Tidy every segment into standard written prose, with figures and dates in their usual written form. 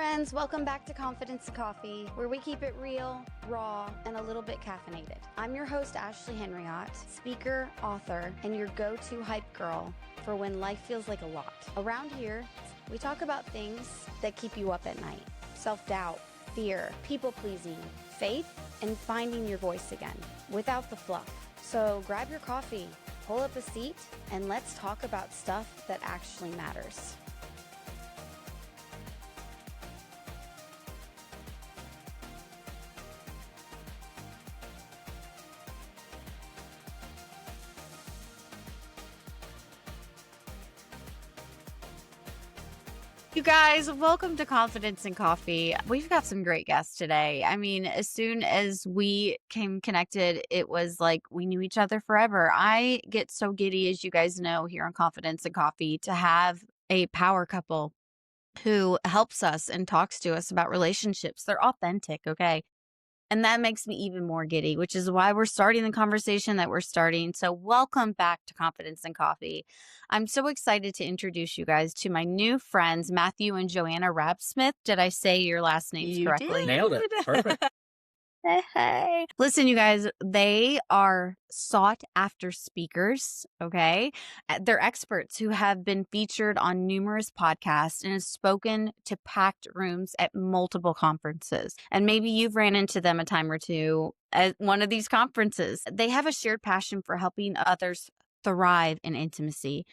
friends, welcome back to Confidence Coffee, where we keep it real, raw, and a little bit caffeinated. I'm your host, Ashley Henriott, speaker, author, and your go-to hype girl for when life feels like a lot. Around here, we talk about things that keep you up at night. Self-doubt, fear, people-pleasing, faith, and finding your voice again, without the fluff. So grab your coffee, pull up a seat, and let's talk about stuff that actually matters. You guys, welcome to Confidence and Coffee. We've got some great guests today. I mean, as soon as we came connected, it was like we knew each other forever. I get so giddy, as you guys know, here on Confidence and Coffee, to have a power couple who helps us and talks to us about relationships. They're authentic, okay? And that makes me even more giddy, which is why we're starting the conversation that we're starting. So welcome back to Confidence and Coffee. I'm so excited to introduce you guys to my new friends, Matthew and Joanna Raabsmith. Did I say your last names correctly? Did. Nailed it. Perfect. Hey. Listen, you guys, they are sought after speakers, okay? They're experts who have been featured on numerous podcasts and have spoken to packed rooms at multiple conferences. And maybe you've ran into them a time or two at one of these conferences. They have a shared passion for helping others thrive in intimacy.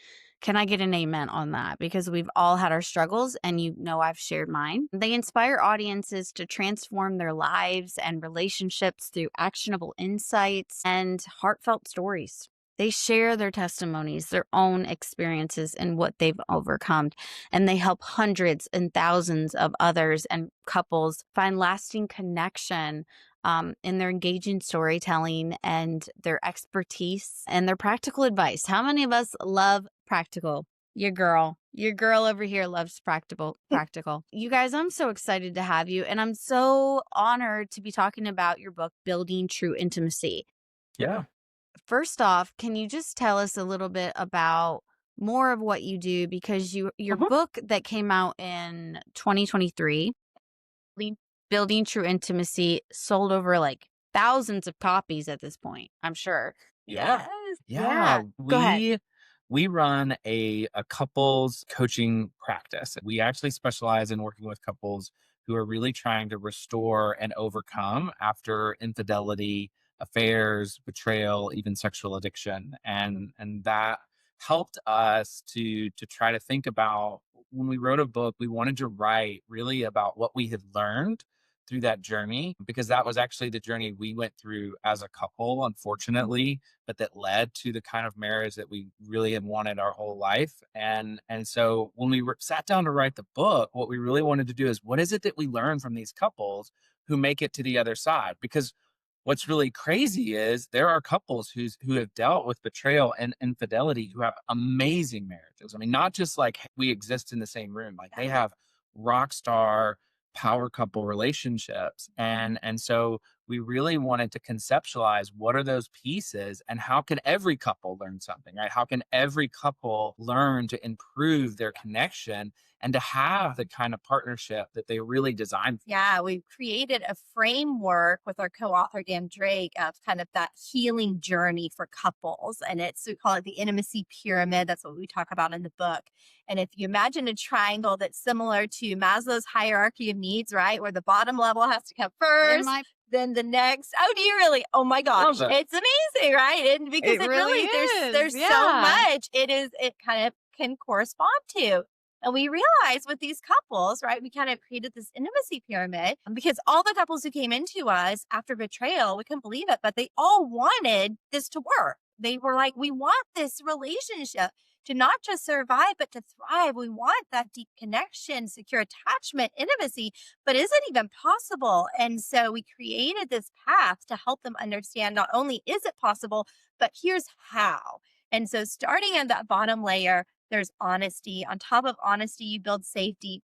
Can I get an amen on that? Because we've all had our struggles, and you know I've shared mine. They inspire audiences to transform their lives and relationships through actionable insights and heartfelt stories. They share their testimonies, their own experiences, and what they've overcome. And they help hundreds and thousands of others and couples find lasting connection in their engaging storytelling and their expertise and their practical advice. How many of us love practical? Your girl over here loves practical. You guys, I'm so excited to have you. And I'm so honored to be talking about your book, Building True Intimacy. Yeah. First off, can you just tell us a little bit about more of what you do? Because your book that came out in 2023, Building True Intimacy, sold over like thousands of copies at this point, I'm sure. Yeah. Yeah. Go ahead. We run a couples coaching practice. We actually specialize in working with couples who are really trying to restore and overcome after infidelity, affairs, betrayal, even sexual addiction. And that helped us to try to think about, when we wrote a book, we wanted to write really about what we had learned through that journey, because that was actually the journey we went through as a couple, unfortunately, but that led to the kind of marriage that we really had wanted our whole life. And so when we sat down to write the book, what we really wanted to do is, what is it that we learn from these couples who make it to the other side? Because what's really crazy is there are couples who have dealt with betrayal and infidelity who have amazing marriages. I mean, not just like we exist in the same room, like they have rock star power couple relationships. And so we really wanted to conceptualize what are those pieces and how can every couple learn something, right? How can every couple learn to improve their connection and to have the kind of partnership that they really designed for? Yeah, we've created a framework with our co-author, Dan Drake, of kind of that healing journey for couples. And we call it the intimacy pyramid. That's what we talk about in the book. And if you imagine a triangle that's similar to Maslow's hierarchy of needs, right? Where the bottom level has to come first, then the next. Oh, do you really? Oh my gosh. It's amazing, right? And because it really there's so much it kind of can correspond to. And we realized with these couples, right, we kind of created this intimacy pyramid because all the couples who came into us after betrayal, we couldn't believe it, but they all wanted this to work. They were like, we want this relationship to not just survive, but to thrive. We want that deep connection, secure attachment, intimacy, but is it even possible? And so we created this path to help them understand not only is it possible, but here's how. And so starting at that bottom layer, there's honesty. On top of honesty, you build safety.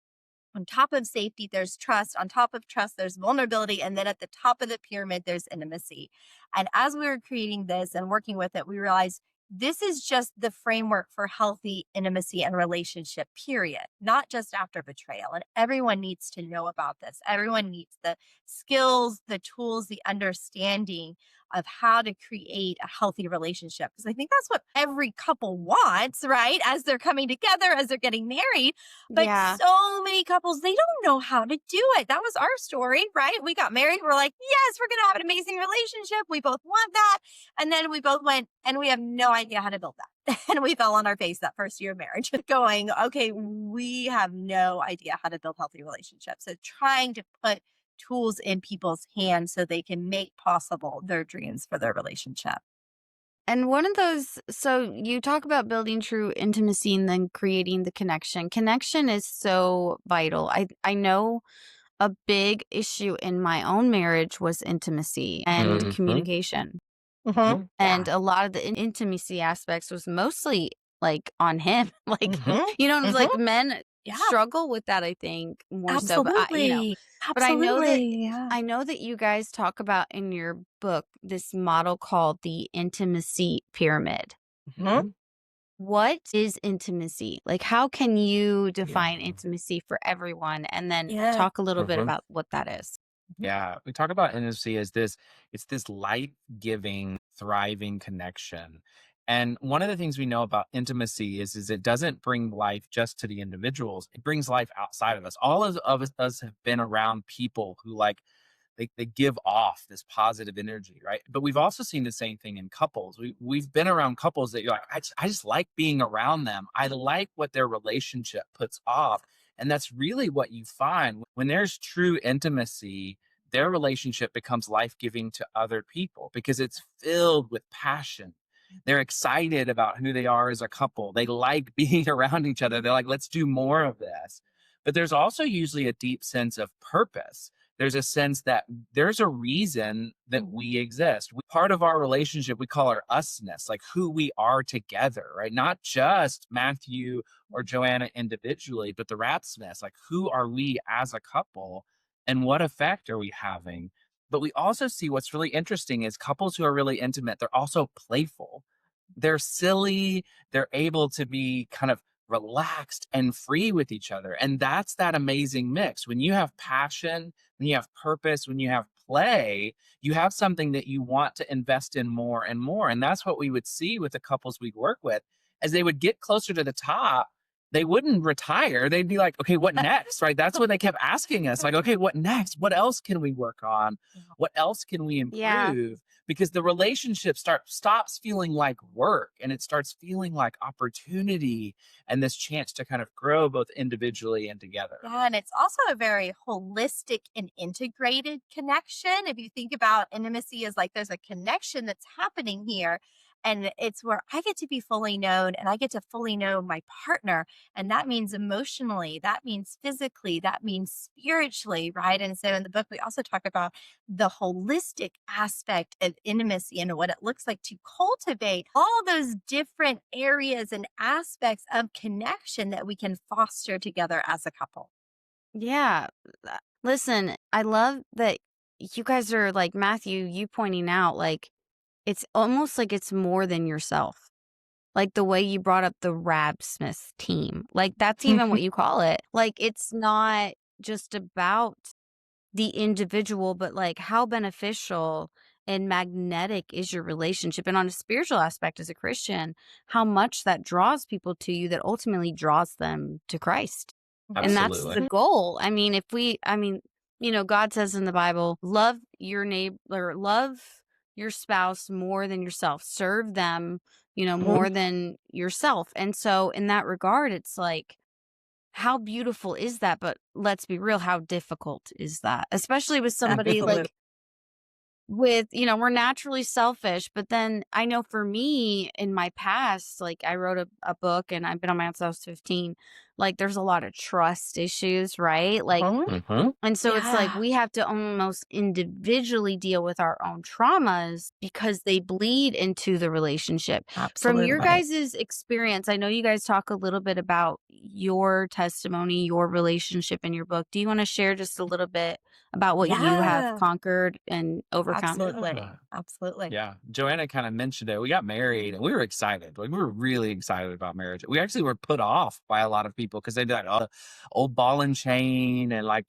On top of safety, there's trust. On top of trust, there's vulnerability. And then at the top of the pyramid, there's intimacy. And as we were creating this and working with it, we realized this is just the framework for healthy intimacy and relationship, period, not just after betrayal. And everyone needs to know about this. Everyone needs the skills, the tools, the understanding of how to create a healthy relationship. Because I think that's what every couple wants, right? As they're coming together, as they're getting married. But Yeah. so many couples, they don't know how to do it. That was our story, right? We got married. We're like, yes, we're going to have an amazing relationship. We both want that. And then we both went and we have no idea how to build that. And we fell on our face that first year of marriage going, okay, we have no idea how to build healthy relationships. So trying to put tools in people's hands so they can make possible their dreams for their relationship. And one of those, so you talk about building true intimacy and then creating the connection. Connection is so vital. I know a big issue in my own marriage was intimacy and communication. Mm-hmm. And a lot of the intimacy aspects was mostly like on him. Like, you know, it was like men struggle with that, I think, more so. But but I know that you guys talk about in your book this model called the intimacy pyramid. What is intimacy? Like, how can you define intimacy for everyone? And then talk a little bit about what that is. Yeah, we talk about intimacy as it's this life-giving, thriving connection. And one of the things we know about intimacy is it doesn't bring life just to the individuals. It brings life outside of us. All of us have been around people who they give off this positive energy, right? But we've also seen the same thing in couples. We've been around couples that you're like, I just like being around them. I like what their relationship puts off. And that's really what you find when there's true intimacy. Their relationship becomes life-giving to other people because it's filled with passion. They're excited about who they are as a couple. They like being around each other. They're like, let's do more of this. But there's also usually a deep sense of purpose. There's a sense that there's a reason that we exist. Part of our relationship, we call our usness, like who we are together, right? Not just Matthew or Joanna individually, but the Raabsmiths, like who are we as a couple and what effect are we having? But we also see what's really interesting is couples who are really intimate, they're also playful. They're silly. They're able to be kind of relaxed and free with each other. And that's that amazing mix. When you have passion, when you have purpose, when you have play, you have something that you want to invest in more and more. And that's what we would see with the couples we work with. As they would get closer to the top, they wouldn't retire. They'd be like, okay, what next? Right? That's what they kept asking us. Like, okay, what next? What else can we work on? What else can we improve? Yeah. Because the relationship stops feeling like work and it starts feeling like opportunity and this chance to kind of grow both individually and together. Yeah, and it's also a very holistic and integrated connection. If you think about intimacy as like there's a connection that's happening here, and it's where I get to be fully known and I get to fully know my partner. And that means emotionally, that means physically, that means spiritually, right? And so in the book, we also talk about the holistic aspect of intimacy and what it looks like to cultivate all those different areas and aspects of connection that we can foster together as a couple. Yeah. Listen, I love that you guys are like, Matthew, you pointing out, like, it's almost like it's more than yourself. Like the way you brought up the Raabsmith team. Like that's even what you call it. Like it's not just about the individual, but like how beneficial and magnetic is your relationship. And on a spiritual aspect as a Christian, how much that draws people to you that ultimately draws them to Christ. And that's the goal. I mean, God says in the Bible, love your neighbor, love your spouse more than yourself, serve them, more than yourself. And so in that regard, it's like, how beautiful is that? But let's be real, how difficult is that? Especially with somebody like we're naturally selfish, but then I know for me in my past, like I wrote a book and I've been on my own since I was 15. like there's a lot of trust issues, right? Like, Mhm. and so it's like Yeah. we have to almost individually deal with our own traumas because they bleed into the relationship. From your Absolutely. guys' experience, I know you guys talk a little bit about your testimony, your relationship in your book. Do you want to share just a little bit about what you have Yeah. conquered and overcome? Absolutely. Yeah. Absolutely. Yeah. Joanna kind of mentioned it. We got married and we were excited. Like we were really excited about marriage. We actually were put off by a lot of people because they did like, oh, old ball and chain. And like,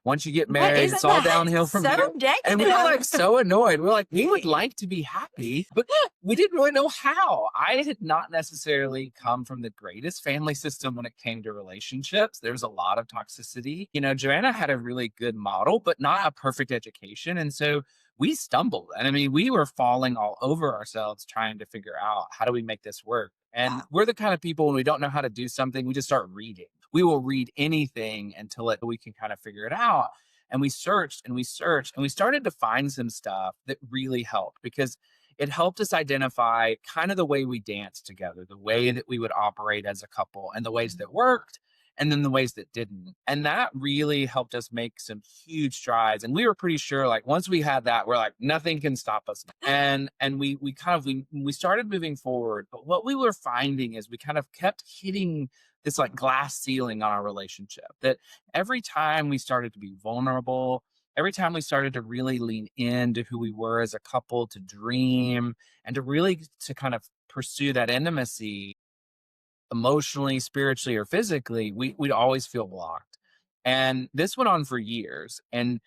once you get What married, is it's all that? downhill from So here. And we were like negative. so annoyed. We're like, we would like to be happy, but we didn't really know how. I had not necessarily come from the greatest family system when it came to relationships. There's a lot of toxicity. Joanna had a really good model, but not a perfect education. And so we stumbled. And I mean, we were falling all over ourselves trying to figure out how do we make this work. And Wow. we're the kind of people when we don't know how to do something, we just start reading. We will read anything until we can kind of figure it out. And we searched and we searched and we started to find some stuff that really helped because it helped us identify kind of the way we danced together, the way that we would operate as a couple, and the ways that worked and then the ways that didn't. And that really helped us make some huge strides. And we were pretty sure like once we had that, we're like, nothing can stop us. And we kind of we started moving forward. But what we were finding is we kind of kept hitting this like glass ceiling on our relationship that every time we started to be vulnerable, every time we started to really lean into who we were as a couple, to dream and to really to kind of pursue that intimacy emotionally, spiritually, or physically, we'd always feel blocked. And this went on for years. And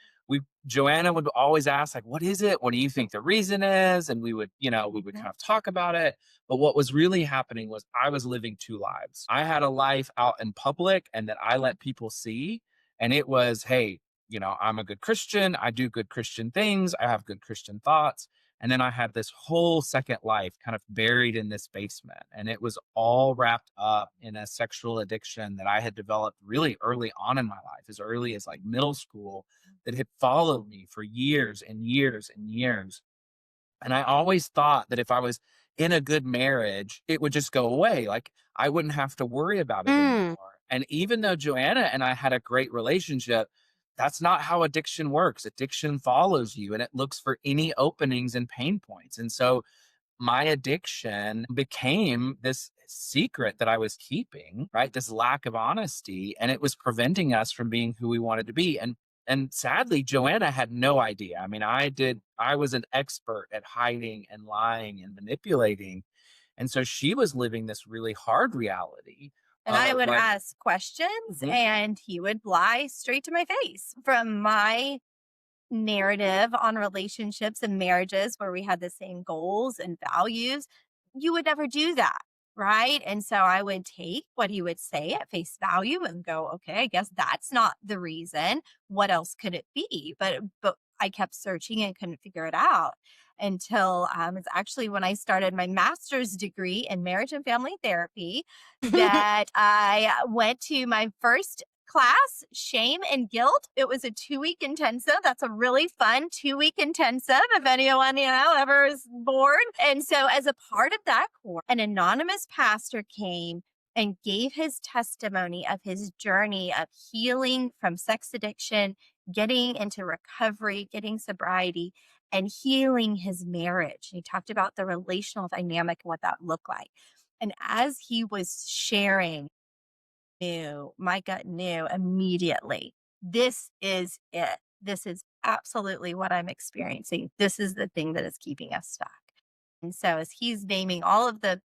Joanna would always ask, like, what is it? What do you think the reason is? And we would kind of talk about it. But what was really happening was I was living two lives. I had a life out in public and that I let people see. And it was, hey, I'm a good Christian. I do good Christian things. I have good Christian thoughts. And then I had this whole second life kind of buried in this basement. And it was all wrapped up in a sexual addiction that I had developed really early on in my life, as early as like middle school, that had followed me for years and years and years. And I always thought that if I was in a good marriage, it would just go away. Like I wouldn't have to worry about it Mm. anymore. And even though Joanna and I had a great relationship, that's not how addiction works. Addiction follows you and it looks for any openings and pain points. And so my addiction became this secret that I was keeping, right? This lack of honesty, and it was preventing us from being who we wanted to be. And sadly, Joanna had no idea. I mean, I was an expert at hiding and lying and manipulating. And so she was living this really hard reality And I of would like, ask questions mhm, and he would lie straight to my face. From my narrative on relationships and marriages where we had the same goals and values, you would never do that. Right. And so I would take what he would say at face value and go, okay, I guess that's not the reason. What else could it be? But I kept searching and couldn't figure it out until it's actually when I started my master's degree in marriage and family therapy that I went to my first class, Shame and Guilt. It was a 2-week intensive. That's a really fun 2-week intensive if anyone, ever is bored. And so as a part of that course, an anonymous pastor came and gave his testimony of his journey of healing from sex addiction, getting into recovery, getting sobriety, and healing his marriage. He talked about the relational dynamic and what that looked like. And as he was sharing, my gut knew immediately, this is it. This is absolutely what I'm experiencing. This is the thing that is keeping us stuck. And so as he's naming all of the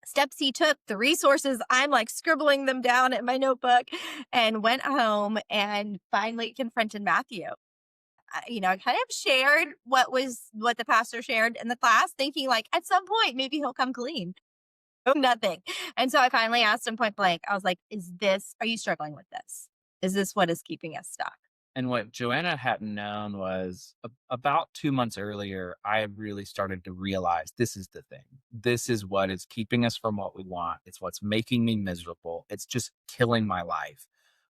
steps he took, the resources, I'm like scribbling them down in my notebook and went home and finally confronted Matthew. I kind of shared what the pastor shared in the class, thinking like at some point maybe he'll come clean. Oh, nothing. And so I finally asked him point blank. I was like, are you struggling with this? Is this what is keeping us stuck? And what Joanna hadn't known was about 2 months earlier, I had really started to realize this is the thing. This is what is keeping us from what we want. It's what's making me miserable. It's just killing my life.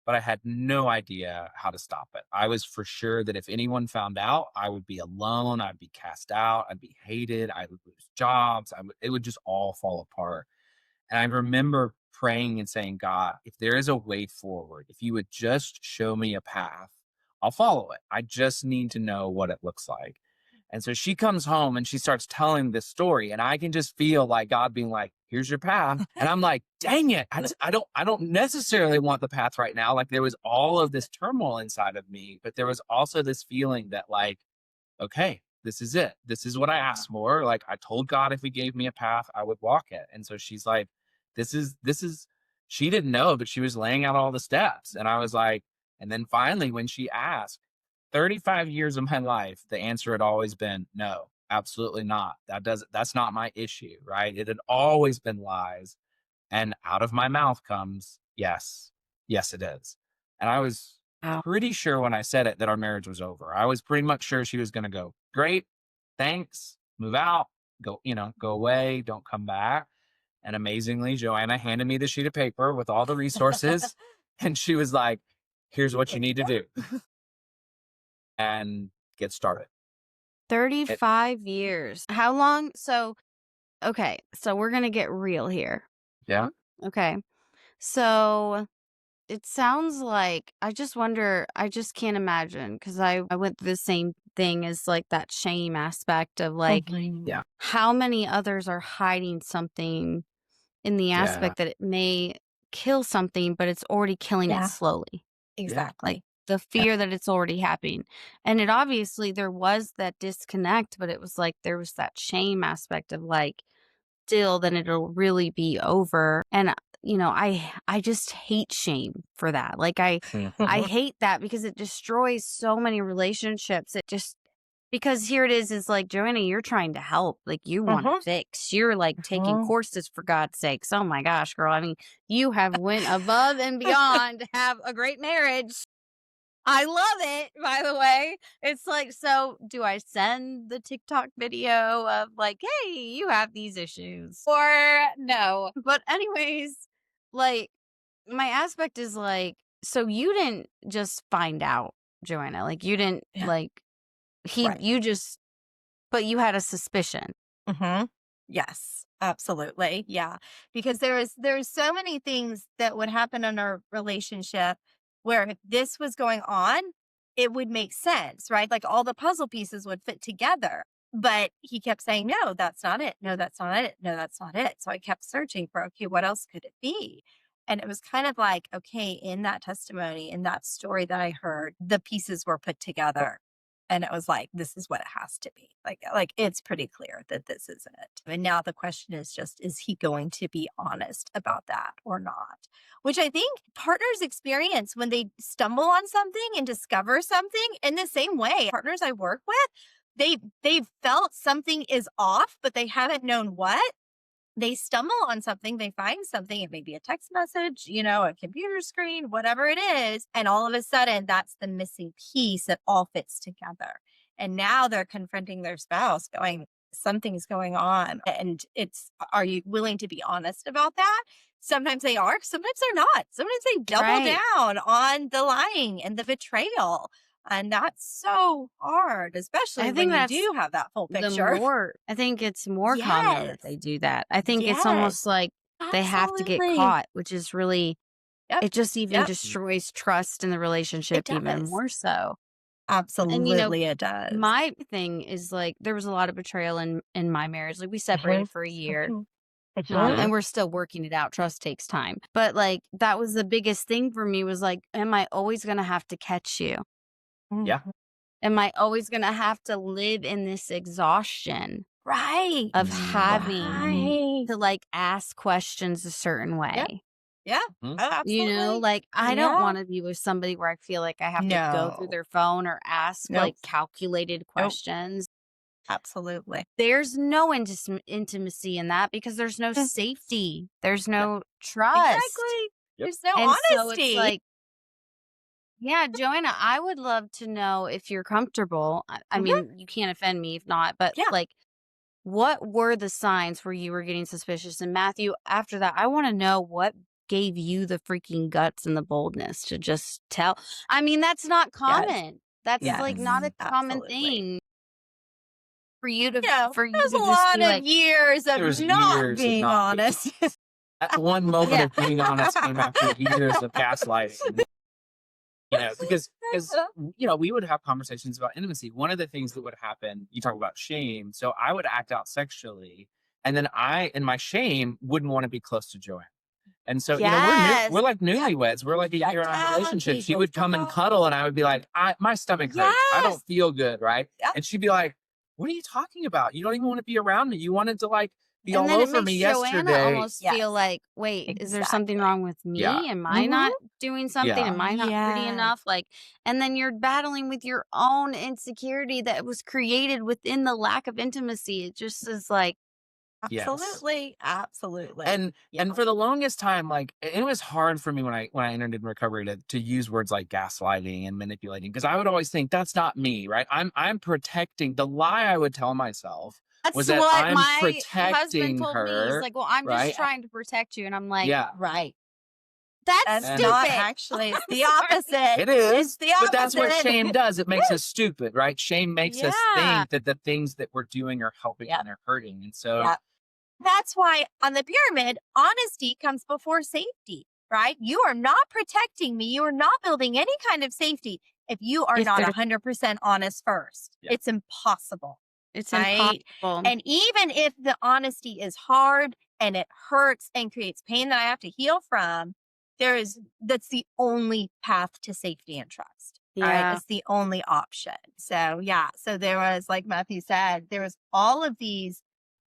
But I had no idea how to stop it. I was for sure that if anyone found out, I would be alone. I'd be cast out. I'd be hated. I would lose jobs. It would just all fall apart. And I remember praying and saying, God, if there is a way forward, if you would just show me a path, I'll follow it. I just need to know what it looks like. And so she comes home and she starts telling this story, and I can just feel like God being like, here's your path. And I'm like, dang it. I don't necessarily want the path right now. Like, there was all of this turmoil inside of me, but there was also this feeling that, like, okay, this is it. This is what I asked for. Like, I told God if he gave me a path, I would walk it. And so she's like, this is, she didn't know, but she was laying out all the steps. And I was like, and then finally, when she asked, 35 years of my life, the answer had always been no, absolutely not. That's not my issue, right? It had always been lies. And out of my mouth comes, yes, yes, it is. And I was pretty sure when I said it that our marriage was over. I was pretty much sure she was going to go, great, thanks, move out, go away, don't come back. And amazingly, Joanna handed me the sheet of paper with all the resources. And she was like, here's what you need to do. And get started. 35 years. How long? So, okay. So we're going to get real here. Yeah. Okay. So it sounds like, I just wonder, I just can't imagine, because I went through the same thing as like that shame aspect of like, Yeah. how many others are hiding something in the aspect that it may kill something, but it's already killing it slowly. Exactly. Like the fear that it's already happening. And it obviously, there was that disconnect, but it was like, there was that shame aspect of like, still, then it'll really be over. And I just hate shame for that. Like I hate that because it destroys so many relationships. It just, because here it is like, Joanna, you're trying to help. Like you want to fix. You're like taking courses, for God's sakes. Oh my gosh, girl. I mean, you have went above and beyond to have a great marriage. I love it, by the way. It's like, so do I send the TikTok video of like, hey, you have these issues? Or no? But anyways, like my aspect is like, so you didn't just find out, Joanna. Like you didn't like you just, but you had a suspicion. Yes, absolutely. Yeah. Because there's so many things that would happen in our relationship where if this was going on, it would make sense, right? Like all the puzzle pieces would fit together. But he kept saying, no, that's not it. No, that's not it. No, that's not it. So I kept searching for, okay, what else could it be? And it was kind of like, okay, in that testimony, in that story that I heard, the pieces were put together. And it was like, this is what it has to be. Like it's pretty clear that this is it. And now the question is just, is he going to be honest about that or not? Which I think partners experience when they stumble on something and discover something in the same way. Partners I work with, they've felt something is off, but they haven't known what. They stumble on something, they find something, it may be a text message, a computer screen, whatever it is. And all of a sudden, that's the missing piece that all fits together. And now they're confronting their spouse going, something's going on. And are you willing to be honest about that? Sometimes they are, sometimes they're not. Sometimes they double down on the lying and the betrayal. And that's so hard, especially when you do have that full picture. I think it's more common that they do that. I think it's almost like they have to get caught, which is really, it just even destroys trust in the relationship even more so. Absolutely, it does. My thing is like, there was a lot of betrayal in my marriage. Like we separated for a year. And we're still working it out. Trust takes time. But like, that was the biggest thing for me was like, am I always going to have to catch you? Yeah. Am I always going to have to live in this exhaustion? Right. Of having to like ask questions a certain way. Yeah. Absolutely. Like I don't want to be with somebody where I feel like I have to go through their phone or ask like calculated questions. Absolutely. There's no intimacy in that because there's no safety. There's no trust. Exactly. There's no honesty. So it's like, yeah, Joanna, I would love to know if you're comfortable. I mean, you can't offend me if not, but like, what were the signs where you were getting suspicious? And Matthew, after that, I want to know what gave you the freaking guts and the boldness to just tell. I mean, that's not common. That's like not a common thing for you to, there's a lot of years of not being honest. At one moment of being honest came after years of gaslighting. Because we would have conversations about intimacy. One of the things that would happen, you talk about shame. So I would act out sexually, and then I, in my shame, wouldn't want to be close to Joanne. And so, Yes. we're like newlyweds. We're like a year in our relationship. She would come and cuddle, and I would be like, my stomach hurts. I don't feel good, right? Yeah. And she'd be like, what are you talking about? You don't even want to be around me. You wanted to like be And all then over it me makes Joanna yesterday. almost feel like, wait, is there something Exactly. wrong with me? Yeah. Am I not doing something? Yeah. Am I not pretty Yes. enough? Like, and then you're battling with your own insecurity that was created within the lack of intimacy. It just is like, Yes. Absolutely. And for the longest time, like, it was hard for me when I entered in recovery to use words like gaslighting and manipulating, because I would always think that's not me, right? I'm protecting. The lie I would tell myself that's was that what I'm my protecting husband told me. He's her, like, well, I'm right? just trying to protect you. And I'm like, Yeah. Right. that's That's stupid. not actually, it's the opposite. It is. It's the opposite. But that's what shame does. It makes us stupid, right? Shame makes us Yeah. think that the things that we're doing are helping and they're hurting. And so Yeah. That's why on the pyramid, honesty comes before safety, right? You are not protecting me. You are not building any kind of safety if you are If not there- 100% honest first. Yeah. It's impossible. It's Right? impossible. And even if the honesty is hard and it hurts and creates pain that I have to heal from, that's the only path to safety and trust. Right? Yeah. It's the only option. So so there was, like Matthew said, there was all of these,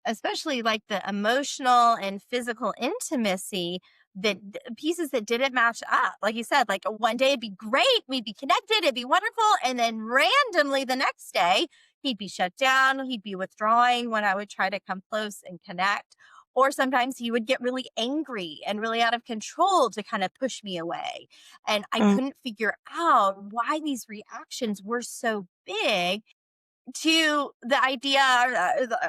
especially like the emotional and physical intimacy, that pieces that didn't match up. Like you said, like one day it'd be great, we'd be connected, it'd be wonderful, and then randomly the next day he'd be shut down, he'd be withdrawing when I would try to come close and connect. Or sometimes he would get really angry and really out of control to kind of push me away. And I couldn't figure out why these reactions were so big to the idea,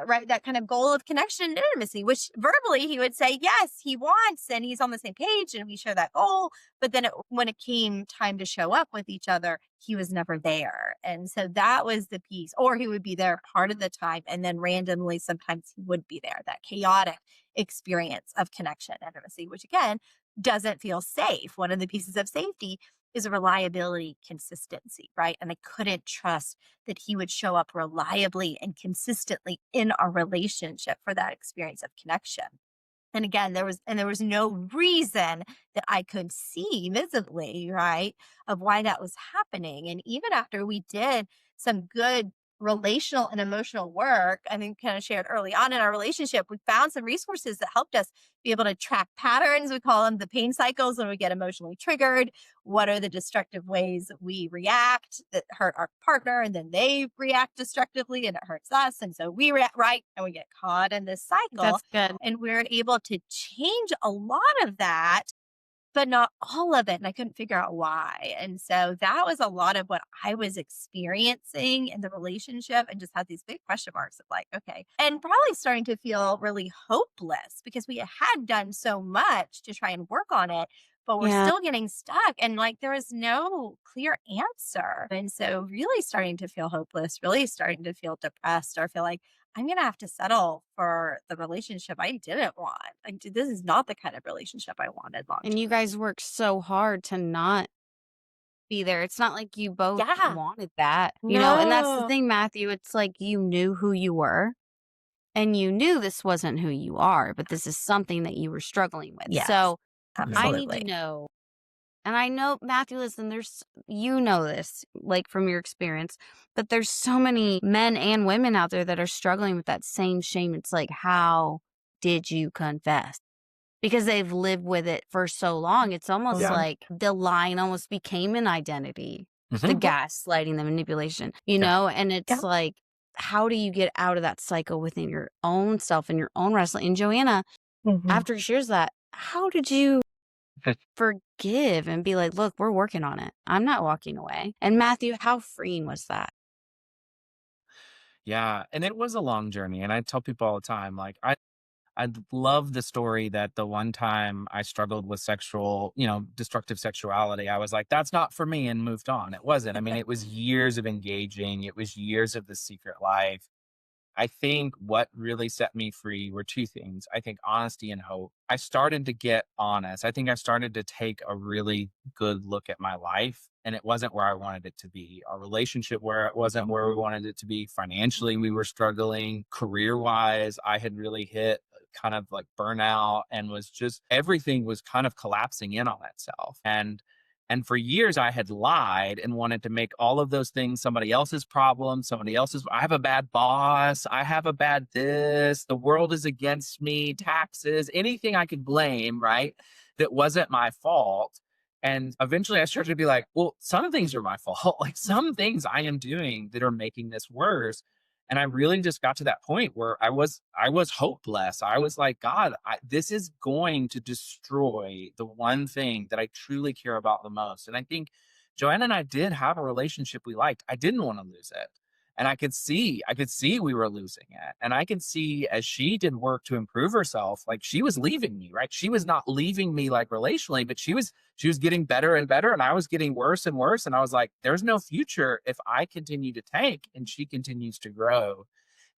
right, that kind of goal of connection and intimacy, which verbally he would say, yes, he wants, and he's on the same page and we share that goal. But then when it came time to show up with each other, he was never there. And so that was the piece. Or he would be there part of the time, and then randomly, sometimes he would be there, that chaotic experience of connection and intimacy, which again, doesn't feel safe. One of the pieces of safety is reliability, consistency, right? And I couldn't trust that he would show up reliably and consistently in our relationship for that experience of connection. And again, there was no reason that I could see visibly, right, of why that was happening. And even after we did some good relational and emotional work, I think kind of shared early on in our relationship, we found some resources that helped us be able to track patterns. We call them the pain cycles when we get emotionally triggered. What are the destructive ways we react that hurt our partner, and then they react destructively and it hurts us. And so we react right and we get caught in this cycle. That's good. And we're able to change a lot of that, but not all of it. And I couldn't figure out why. And so that was a lot of what I was experiencing in the relationship, and just had these big question marks of like, okay, and probably starting to feel really hopeless because we had done so much to try and work on it, but we're still getting stuck. And like, there was no clear answer. And so really starting to feel hopeless, really starting to feel depressed, or feel like I'm going to have to settle for the relationship I didn't want. Like, this is not the kind of relationship I wanted long term. And you guys worked so hard to not be there. It's not like you both wanted that, you know? And that's the No. thing, Matthew. It's like you knew who you were, and you knew this wasn't who you are, but this is something that you were struggling with. Yes, So I absolutely. need to know. And I know, Matthew, listen, you know this, like from your experience, but there's so many men and women out there that are struggling with that same shame. It's like, how did you confess? Because they've lived with it for so long. It's almost like the lying almost became an identity, the gaslighting, the manipulation, you know? And it's like, how do you get out of that cycle within your own self and your own wrestling? And Joanna, after she shares that, how did you forgive and be like, look, we're working on it. I'm not walking away. And Matthew, how freeing was that? Yeah. And it was a long journey. And I tell people all the time, like, I love the story that the one time I struggled with destructive sexuality, I was like, that's not for me, and moved on. It wasn't. I mean, it was years of engaging. It was years of the secret life. I think what really set me free were two things. I think honesty and hope. I started to get honest. I think I started to take a really good look at my life, and it wasn't where I wanted it to be. Our relationship where it wasn't where we wanted it to be. Financially, we were struggling. Career-wise, I had really hit kind of like burnout and was just everything was kind of collapsing in on itself. And for years, I had lied and wanted to make all of those things somebody else's problem, I have a bad boss, I have a bad this, the world is against me, taxes, anything I could blame, right? That wasn't my fault. And eventually I started to be like, well, some things are my fault. Like some things I am doing that are making this worse. And I really just got to that point where I was hopeless. I was like, God, this is going to destroy the one thing that I truly care about the most. And I think Joanna and I did have a relationship we liked. I didn't want to lose it. And I could see we were losing it. And I could see as she did work to improve herself, like she was leaving me, right? She was not leaving me like relationally, but she was getting better and better. And I was getting worse and worse. And I was like, there's no future if I continue to tank and she continues to grow.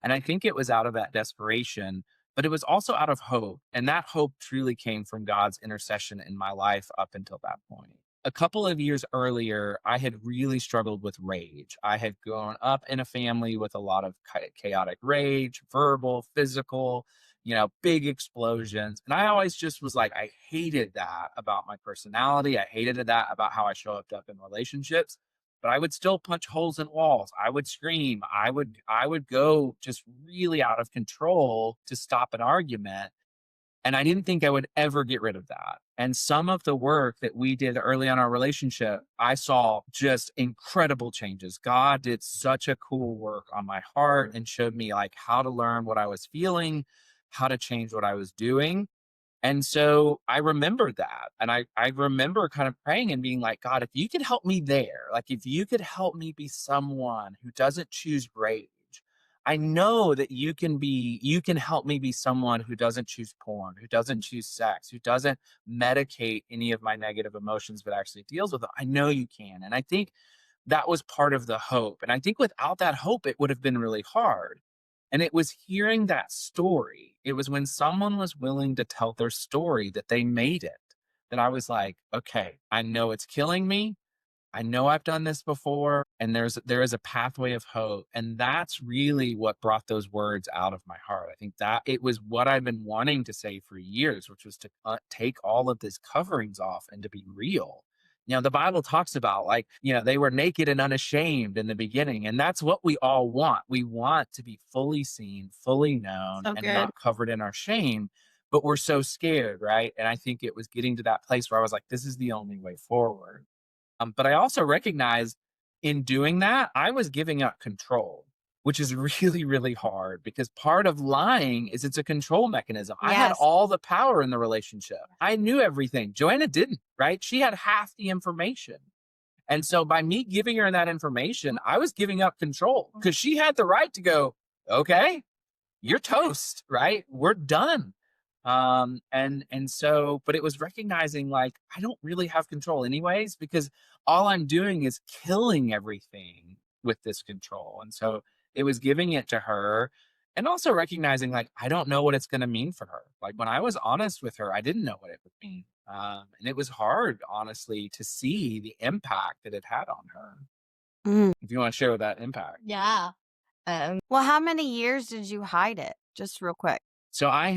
And I think it was out of that desperation, but it was also out of hope. And that hope truly came from God's intercession in my life up until that point. A couple of years earlier, I had really struggled with rage. I had grown up in a family with a lot of chaotic rage, verbal, physical, big explosions. And I always just was like, I hated that about my personality. I hated that about how I showed up in relationships. But I would still punch holes in walls. I would scream. I would go just really out of control to stop an argument. And I didn't think I would ever get rid of that. And some of the work that we did early on our relationship, I saw just incredible changes. God did such a cool work on my heart and showed me like how to learn what I was feeling, how to change what I was doing. And so I remembered that. And I remember kind of praying and being like, God, if you could help me there, like if you could help me be someone who doesn't choose rage, I know that you can help me be someone who doesn't choose porn, who doesn't choose sex, who doesn't medicate any of my negative emotions, but actually deals with them. I know you can. And I think that was part of the hope. And I think without that hope, it would have been really hard. And it was hearing that story. It was when someone was willing to tell their story that they made it, that I was like, okay, I know it's killing me. I know I've done this before, and there is a pathway of hope. And that's really what brought those words out of my heart. I think that it was what I've been wanting to say for years, which was to take all of these coverings off and to be real. The Bible talks about like, they were naked and unashamed in the beginning. And that's what we all want. We want to be fully seen, fully known, and not covered in our shame, but we're so scared, right? And I think it was getting to that place where I was like, this is the only way forward. But I also recognized in doing that, I was giving up control, which is really, really hard because part of lying is it's a control mechanism. I had all the power in the relationship. I knew everything. Joanna didn't, right? She had half the information. And so by me giving her that information, I was giving up control because she had the right to go, okay, you're toast, right? We're done. And so, but it was recognizing like, I don't really have control anyways, because all I'm doing is killing everything with this control. And so it was giving it to her and also recognizing like, I don't know what it's going to mean for her. Like when I was honest with her, I didn't know what it would mean. And it was hard, honestly, to see the impact that it had on her. If you want to share that impact. Yeah. Well, how many years did you hide it? Just real quick. So I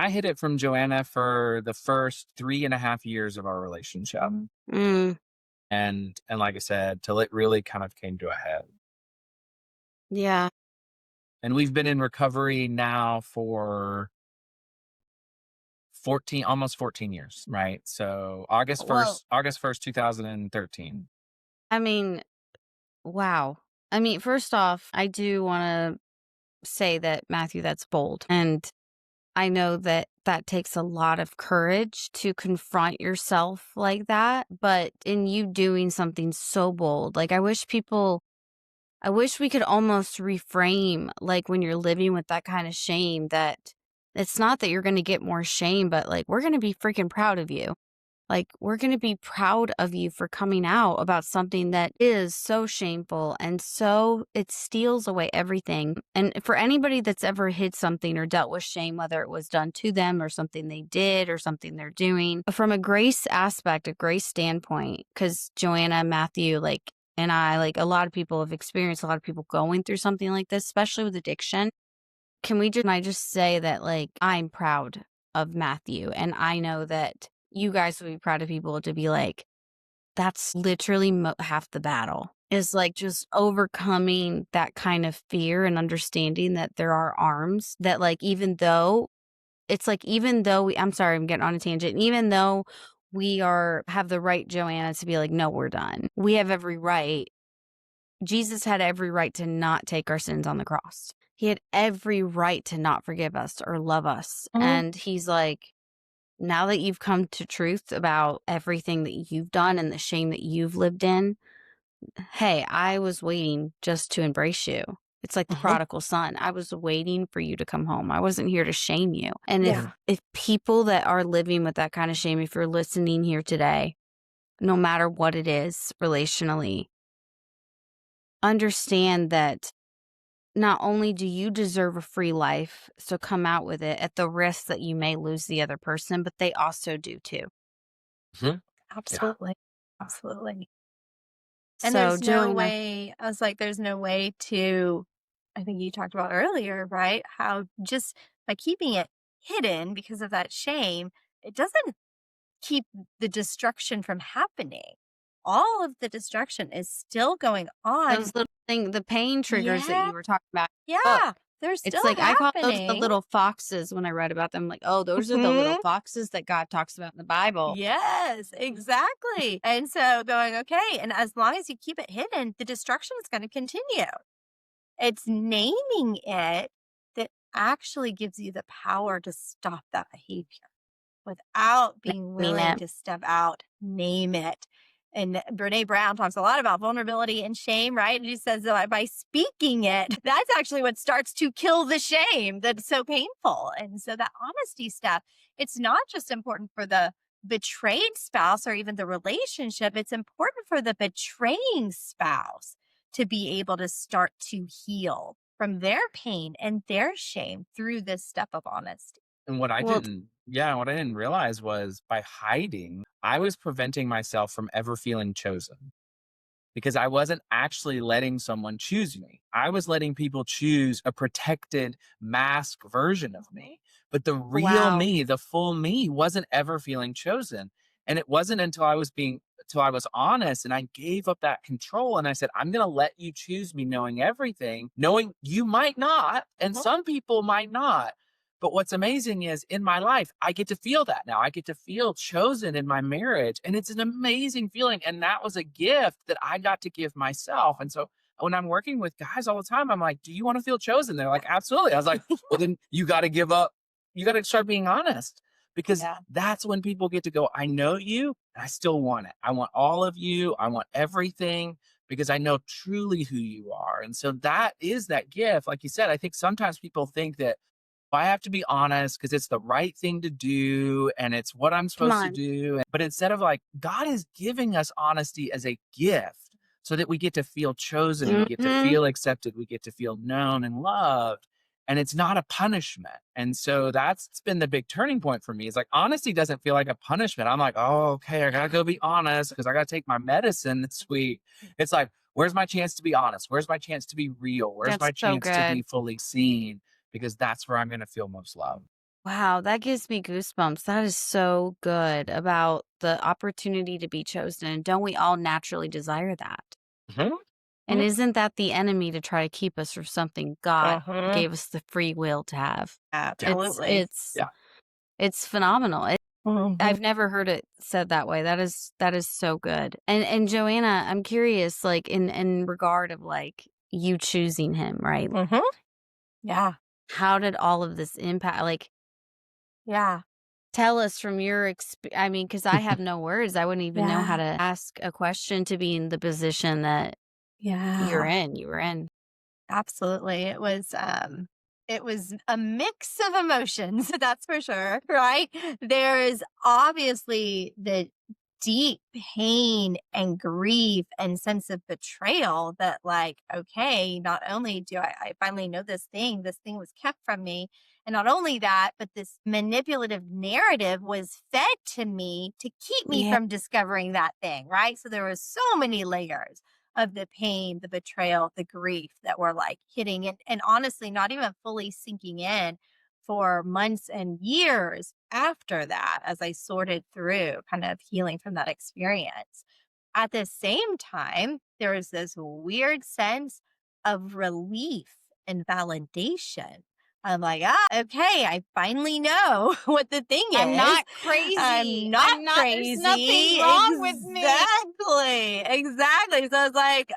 hid it from Joanna for the first 3.5 years of our relationship. And like I said, till it really kind of came to a head. Yeah. And we've been in recovery now for almost 14 years, right? So August 1st, 2013. I mean, wow. I mean, first off, I do want to say that, Matthew, that's bold. And I know that takes a lot of courage to confront yourself like that. But in you doing something so bold, like I wish we could almost reframe, like when you're living with that kind of shame, that it's not that you're going to get more shame, but like we're going to be freaking proud of you. Like, we're going to be proud of you for coming out about something that is so shameful and so it steals away everything. And for anybody that's ever hid something or dealt with shame, whether it was done to them or something they did or something they're doing, from a grace aspect, a grace standpoint, because Joanna, Matthew, like, and I, like, a lot of people have experienced a lot of people going through something like this, especially with addiction. Can I just say that, like, I'm proud of Matthew, and I know that you guys would be proud of people to be like, that's literally half the battle is like just overcoming that kind of fear and understanding that there are arms that, like, even though I'm sorry, I'm getting on a tangent. Even though we have the right, Joanna, to be like, no, we're done. We have every right. Jesus had every right to not take our sins on the cross. He had every right to not forgive us or love us. And he's like, now that you've come to truth about everything that you've done and the shame that you've lived in, hey, I was waiting just to embrace you. It's like the prodigal son. I was waiting for you to come home. I wasn't here to shame you. And if people that are living with that kind of shame, if you're listening here today, no matter what it is relationally, understand that not only do you deserve a free life, so come out with it at the risk that you may lose the other person, but they also do too. Absolutely. Absolutely. And So, there's no Joanna, way, I was like, there's no way to, I think you talked about earlier, right? How just by keeping it hidden because of that shame, it doesn't keep the destruction from happening. All of the destruction is still going on. those little the pain triggers that you were talking about. Yeah, they're still It's like I call those the happening. little foxes when I read about them. Like, oh, those are the little foxes that God talks about in the Bible. Yes, exactly. And so going, okay, and as long as you keep it hidden, the destruction is going to continue. It's naming it that actually gives you the power to stop that behavior without being willing to step out, name it. And Brene Brown talks a lot about vulnerability and shame, right? And she says that by speaking it, that's actually what starts to kill the shame that's so painful. And so that honesty stuff, it's not just important for the betrayed spouse or even the relationship, it's important for the betraying spouse to be able to start to heal from their pain and their shame through this step of honesty. And what I didn't realize was by hiding, I was preventing myself from ever feeling chosen because I wasn't actually letting someone choose me. I was letting people choose a protected mask version of me. But the real me, the full me, wasn't ever feeling chosen. And it wasn't until I was honest and I gave up that control and I said, I'm going to let you choose me, knowing everything, knowing you might not, and some people might not. But what's amazing is in my life, I get to feel that now. I get to feel chosen in my marriage. And it's an amazing feeling. And that was a gift that I got to give myself. And so when I'm working with guys all the time, I'm like, do you want to feel chosen? They're like, absolutely. I was like, well, then you got to give up. You got to start being honest because that's when people get to go, I know you and I still want it. I want all of you. I want everything because I know truly who you are. And so that is that gift. Like you said, I think sometimes people think that, I have to be honest because it's the right thing to do and it's what I'm supposed to do. But instead of like, God is giving us honesty as a gift so that we get to feel chosen, we get to feel accepted, we get to feel known and loved. And it's not a punishment. And so that's been the big turning point for me. It's like honesty doesn't feel like a punishment. I'm like, oh, okay, I got to go be honest because I got to take my medicine this week. It's like, where's my chance to be honest? Where's my chance to be real? Where's my chance to be fully seen? Because that's where I'm going to feel most love. Wow, that gives me goosebumps. That is so good about the opportunity to be chosen. And don't we all naturally desire that? And isn't that the enemy to try to keep us from something God gave us the free will to have? Absolutely. It's phenomenal. I've never heard it said that way. That is so good. And Joanna, I'm curious, like in regard of like you choosing him, right? Yeah. How did all of this impact? Like, tell us from your experience. I mean, because I have no words. I wouldn't even know how to ask a question to be in the position that you were in. Absolutely. It was, it was a mix of emotions, that's for sure, right? There's obviously the deep pain and grief and sense of betrayal that, like, okay, not only do I finally know this thing was kept from me. And not only that, but this manipulative narrative was fed to me to keep me Yeah. from discovering that thing, right? So there was so many layers of the pain, the betrayal, the grief that were like hitting it, and honestly, not even fully sinking in for months and years after that as I sorted through kind of healing from that experience. At the same time, there was this weird sense of relief and validation. I'm like, okay, I finally know what the thing is. I'm not crazy. I'm not crazy. There's nothing wrong with me. Exactly. So I was like,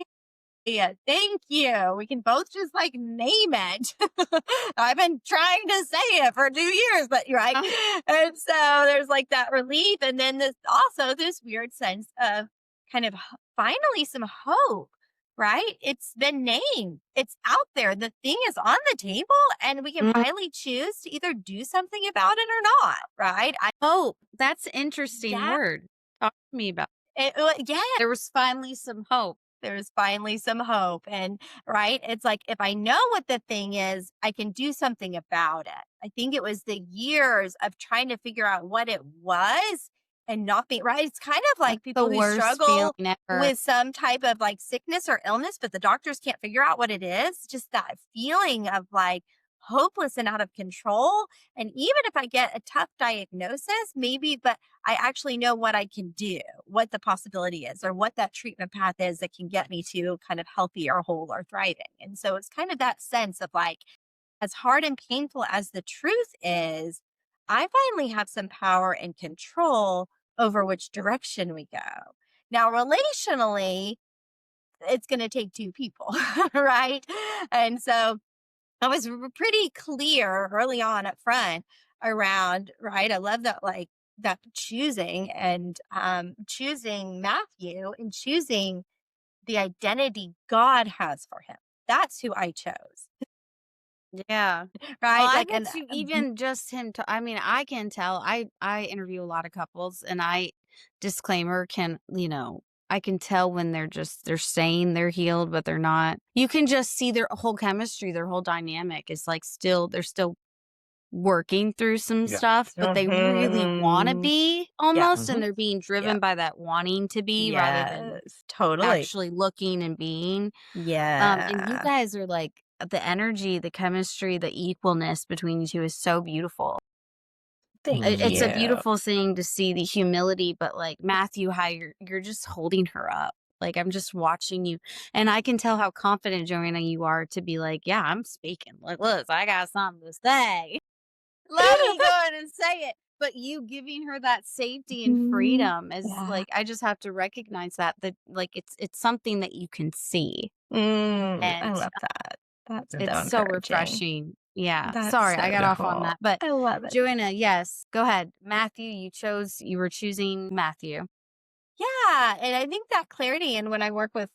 yeah, thank you. We can both just like name it. I've been trying to say it for 2 years, but you're right. And so there's like that relief. And then this weird sense of kind of finally some hope, right? It's been named. It's out there. The thing is on the table and we can finally choose to either do something about it or not, right? Hope. That's an interesting Yeah. word. Talk to me about Yeah. There was finally some hope. There's finally some hope. And right, it's like, if I know what the thing is, I can do something about it. I think it was the years of trying to figure out what it was and not be right. It's kind of like people The who worst struggle feeling ever. with some type of like sickness or illness, but the doctors can't figure out what it is. Just that feeling of like hopeless and out of control. And even if I get a tough diagnosis, maybe, but I actually know what I can do, what the possibility is, or what that treatment path is that can get me to kind of healthy or whole or thriving. And so it's kind of that sense of like, as hard and painful as the truth is, I finally have some power and control over which direction we go. Now, relationally, it's going to take two people, right? And so I was pretty clear early on up front around, right? I love that, like that choosing and choosing Matthew and choosing the identity God has for him. That's who I chose, Yeah. right? Well, I Like, bet you even just him I mean, I can tell. I interview a lot of couples and disclaimer, I can tell when they're saying they're healed, but they're not. You can just see their whole chemistry, their whole dynamic is like they're still working through some Yeah. stuff, but they really want to be almost, Mhm. and they're being driven by that wanting to be rather than totally. actually looking and being. And you Yeah. guys are like the energy, the chemistry, the equalness between you two is so beautiful. Thank It's you. a beautiful thing to see the humility, but like Matthew, how you're just holding her up. Like I'm just watching you, and I can tell how confident, Joanna, you are to be like, yeah, I'm speaking. Like, look, I got something to say. Let me go ahead and say it. But you giving her that safety and freedom is Yeah. like, I just have to recognize that like it's something that you can see. I And love that. That's it's so refreshing. Yeah. That's Sorry, I so got off on cool. that. But I love it. Joanna, yes, go ahead. Matthew, you were choosing Matthew. Yeah. And I think that clarity, and when I work with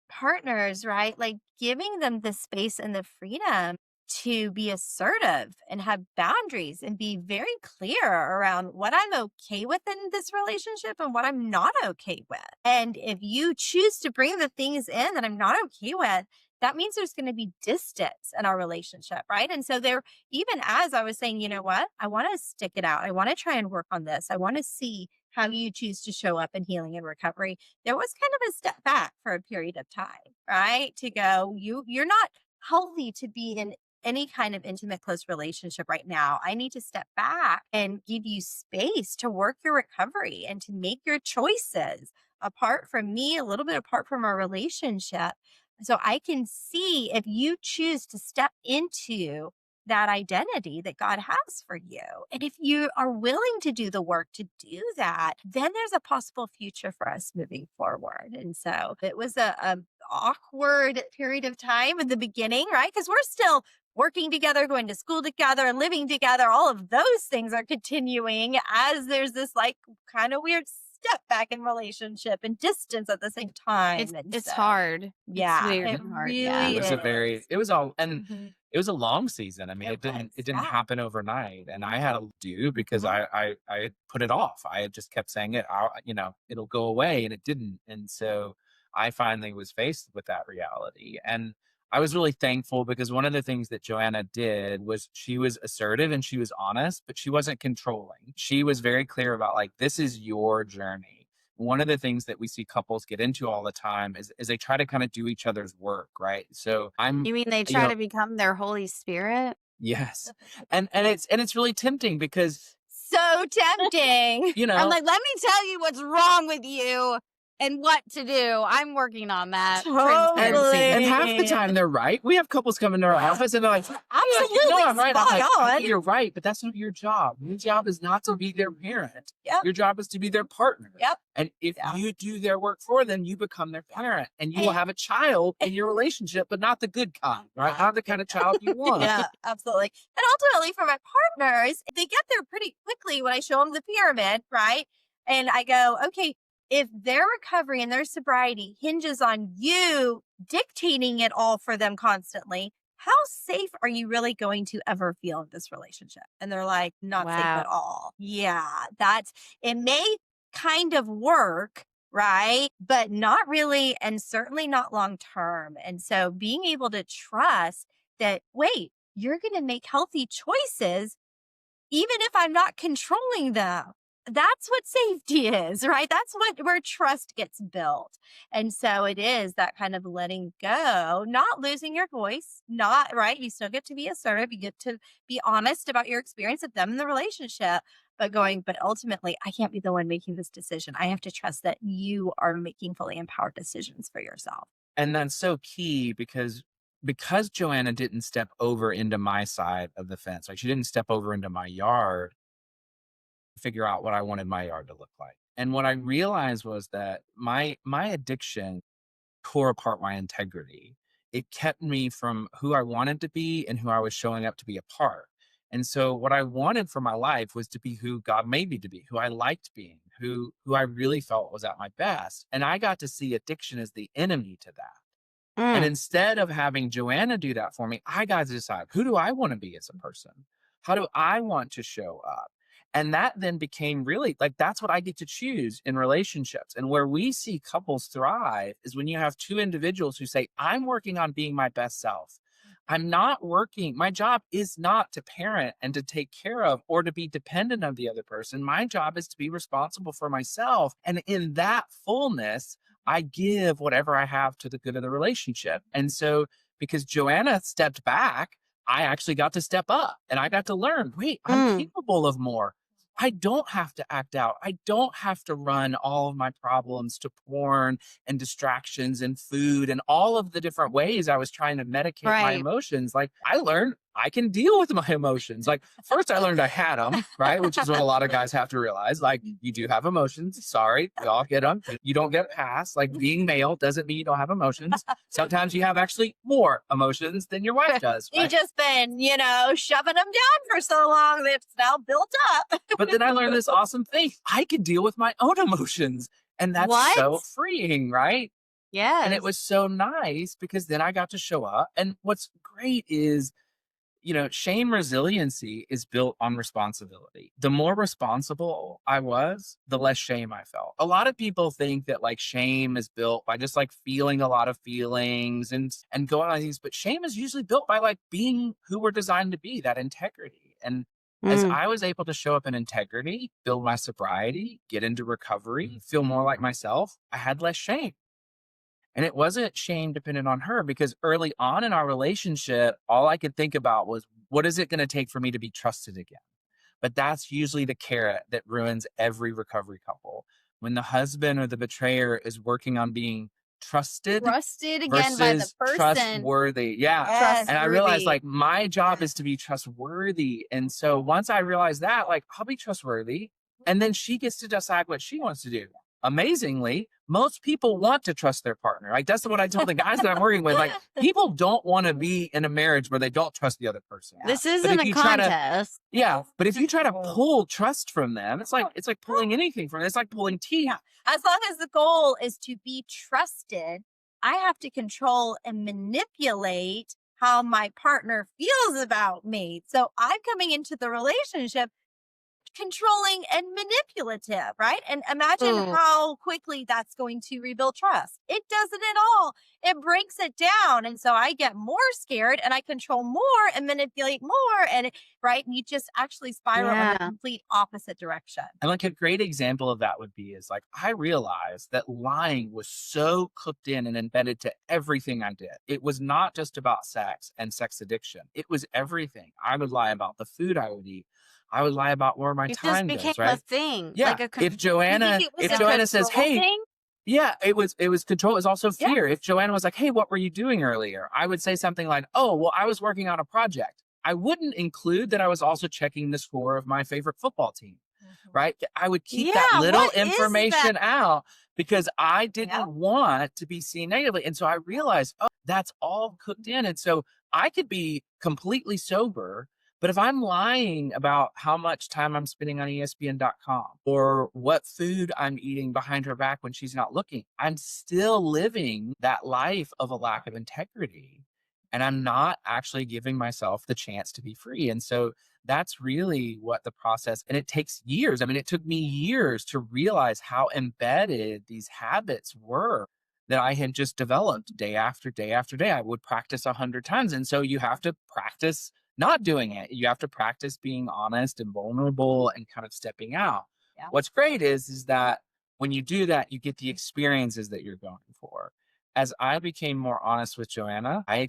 partners, right, like giving them the space and the freedom to be assertive and have boundaries and be very clear around what I'm okay with in this relationship and what I'm not okay with. And if you choose to bring the things in that I'm not okay with, that means there's going to be distance in our relationship, right? And so there, even as I was saying, you know what, I want to stick it out. I want to try and work on this. I want to see how you choose to show up in healing and recovery. There was kind of a step back for a period of time, right? To go, you're not healthy to be in any kind of intimate, close relationship right now. I need to step back and give you space to work your recovery and to make your choices apart from me, a little bit apart from our relationship. So I can see if you choose to step into that identity that God has for you. And if you are willing to do the work to do that, then there's a possible future for us moving forward. And so it was a awkward period of time in the beginning, right? Because we're still working together, going to school together, living together. All of those things are continuing as there's this like kind of weird step back in relationship and distance at the same time. It's hard. Yeah, it's very it hard. really It is. was all, and Mhm. it was a long season. I mean, It was, it didn't yeah. happen overnight, and I had to do because Mhm. I had put it off. I had just kept saying it'll go away, and it didn't. And so I finally was faced with that reality, and I was really thankful because one of the things that Joanna did was she was assertive and she was honest, but she wasn't controlling. She was very clear about like, this is your journey. One of the things that we see couples get into all the time is they try to kind of do each other's work, right? So You mean they you try know, to become their Holy Spirit? yes. And it's really tempting because, So tempting. you I'm know, like, let me tell you what's wrong with you and what to do. I'm working on that. Totally. Transparency. and half the time they're right. We have couples come into our office and they're like, Absolutely, no, I'm right. I'm spot like, on. you're right, but that's not your job. Your job is not to be their parent. Yep. Your job is to be their partner. Yep. And if Yeah. you do their work for them, you become their parent and you will have a child in your relationship, but not the good kind, right? Not the kind of child you want. Yeah, absolutely. And ultimately for my partners, they get there pretty quickly when I show them the pyramid, right? And I go, okay, if their recovery and their sobriety hinges on you dictating it all for them constantly, how safe are you really going to ever feel in this relationship? And they're like, not safe Wow. at all. Yeah, it may kind of work, right? But not really, and certainly not long term. And so being able to trust that, wait, you're going to make healthy choices, even if I'm not controlling them. That's what safety is, right? That's where trust gets built. And so it is that kind of letting go, not losing your voice, not right. You still get to be assertive. You get to be honest about your experience of them in the relationship, but ultimately, I can't be the one making this decision. I have to trust that you are making fully empowered decisions for yourself. And that's so key because Joanna didn't step over into my side of the fence. Like she didn't step over into my yard, figure out what I wanted my yard to look like. And what I realized was that my addiction tore apart my integrity. It kept me from who I wanted to be and who I was showing up to be a part. And so what I wanted for my life was to be who God made me to be, who I liked being, who I really felt was at my best. And I got to see addiction as the enemy to that. And instead of having Joanna do that for me, I got to decide, who do I want to be as a person? How do I want to show up? And that then became really like, that's what I get to choose in relationships. And where we see couples thrive is when you have two individuals who say, I'm working on being my best self. I'm not working. My job is not to parent and to take care of or to be dependent on the other person. My job is to be responsible for myself. And in that fullness, I give whatever I have to the good of the relationship. And so because Joanna stepped back, I actually got to step up and I got to learn, wait, I'm capable of more. I don't have to act out. I don't have to run all of my problems to porn and distractions and food and all of the different ways I was trying to medicate my emotions. Like I learned I can deal with my emotions. Like first I learned I had them, right? Which is what a lot of guys have to realize. Like you do have emotions. Sorry, we all get them. You don't get past. Like being male doesn't mean you don't have emotions. Sometimes you have actually more emotions than your wife does. Right? You've just been, shoving them down for so long that it's now built up. But then I learned this awesome thing. I could deal with my own emotions. And that's so freeing, right? Yes. And it was so nice because then I got to show up. And what's great is, shame resiliency is built on responsibility. The more responsible I was, the less shame I felt. A lot of people think that like shame is built by just like feeling a lot of feelings and going on these, but shame is usually built by like being who we're designed to be, that integrity. And as I was able to show up in integrity, build my sobriety, get into recovery, feel more like myself, I had less shame. And it wasn't shame dependent on her because early on in our relationship, all I could think about was, what is it going to take for me to be trusted again? But that's usually the carrot that ruins every recovery couple. When the husband or the betrayer is working on being trusted again by the person. Trustworthy. Yeah. Yes. And I realized like my job is to be trustworthy. And so once I realized that, like I'll be trustworthy and then she gets to decide what she wants to do. amazingly, most people want to trust their partner. Like, that's what I tell the guys that I'm working with. Like, people don't want to be in a marriage where they don't trust the other person. This But isn't if a you try to, contest. but if you try to pull trust from them, it's like pulling anything from them. It's like pulling teeth. As long as the goal is to be trusted, I have to control and manipulate how my partner feels about me. So I'm coming into the relationship controlling and manipulative, right? And imagine how quickly that's going to rebuild trust. It doesn't at all. It breaks it down. And so I get more scared and I control more and manipulate more. And right. And you just actually spiral in the complete opposite direction. And like a great example of that would be is like, I realized that lying was so cooked in and embedded to everything I did. It was not just about sex and sex addiction. It was everything. I would lie about the food I would eat. I would lie about where my time goes, right? It just became a thing. Yeah. Like If Joanna says, hey, it was control. It was also fear. If Joanna was like, hey, what were you doing earlier? I would say something like, oh, well, I was working on a project. I wouldn't include that I was also checking the score of my favorite football team, right? I would keep that little information out because I didn't want to be seen negatively. And so I realized, oh, that's all cooked in. And so I could be completely sober, but if I'm lying about how much time I'm spending on ESPN.com or what food I'm eating behind her back when she's not looking, I'm still living that life of a lack of integrity. And I'm not actually giving myself the chance to be free. And so that's really what the process, and it takes years. I mean, it took me years to realize how embedded these habits were that I had just developed day after day after day. I would practice 100 times. And so you have to practice not doing it. You have to practice being honest and vulnerable and kind of stepping out. Yeah. What's great is that when you do that, you get the experiences that you're going for. As I became more honest with Joanna, I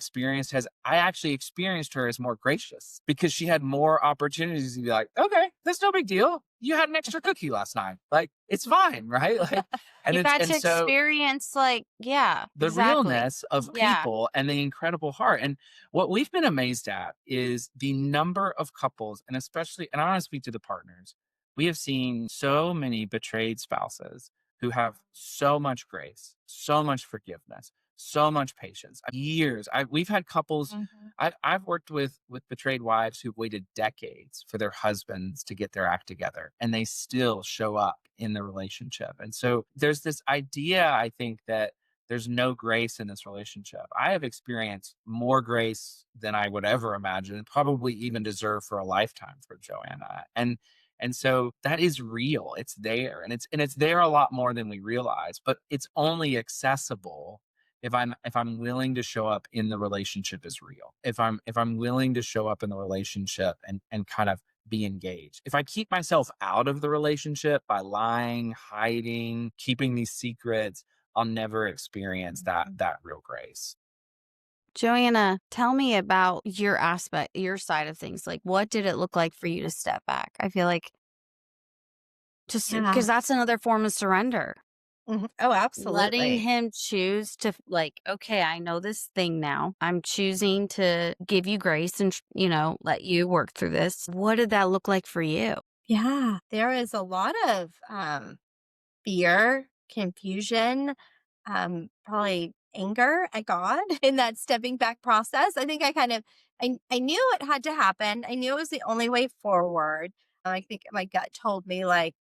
actually experienced her as more gracious because she had more opportunities to be like, okay, that's no big deal. You had an extra cookie last night. Like, it's fine, right? Like, and you got to experience, like, the realness of people and the incredible heart. And what we've been amazed at is the number of couples, and especially, and I want to speak to the partners, we have seen so many betrayed spouses who have so much grace, so much forgiveness, so much patience. Years. We've had couples. I've worked with betrayed wives who've waited decades for their husbands to get their act together, and they still show up in the relationship. And so there's this idea, I think, that there's no grace in this relationship. I have experienced more grace than I would ever imagine, and probably even deserve for a lifetime for Joanna. And so that is real. It's there, and it's there a lot more than we realize. But it's only accessible if I'm willing to show up in the relationship as real. If I'm willing to show up in the relationship and kind of be engaged. If I keep myself out of the relationship by lying, hiding, keeping these secrets, I'll never experience that real grace. Joanna, tell me about your side of things. Like, what did it look like for you to step back? I feel like just because that's another form of surrender. Oh, absolutely. Letting him choose to, like, okay, I know this thing now. I'm choosing to give you grace and, let you work through this. What did that look like for you? Yeah, there is a lot of fear, confusion, probably anger at God in that stepping back process. I think I knew it had to happen. I knew it was the only way forward. I think my gut told me, like,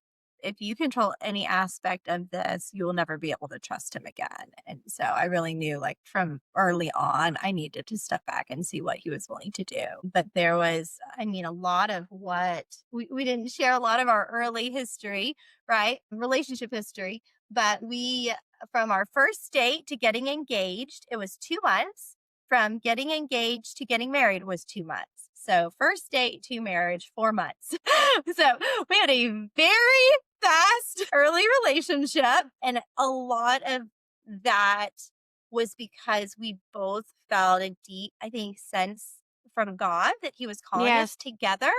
if you control any aspect of this, you will never be able to trust him again. And so I really knew, like, from early on, I needed to step back and see what he was willing to do. But there was, a lot of what we didn't share a lot of our early history, right? Relationship history. But from our first date to getting engaged, it was 2 months. From getting engaged to getting married was 2 months. So first date to marriage, 4 months. So we had a very fast early relationship. And a lot of that was because we both felt a deep, I think, sense from God that he was calling us together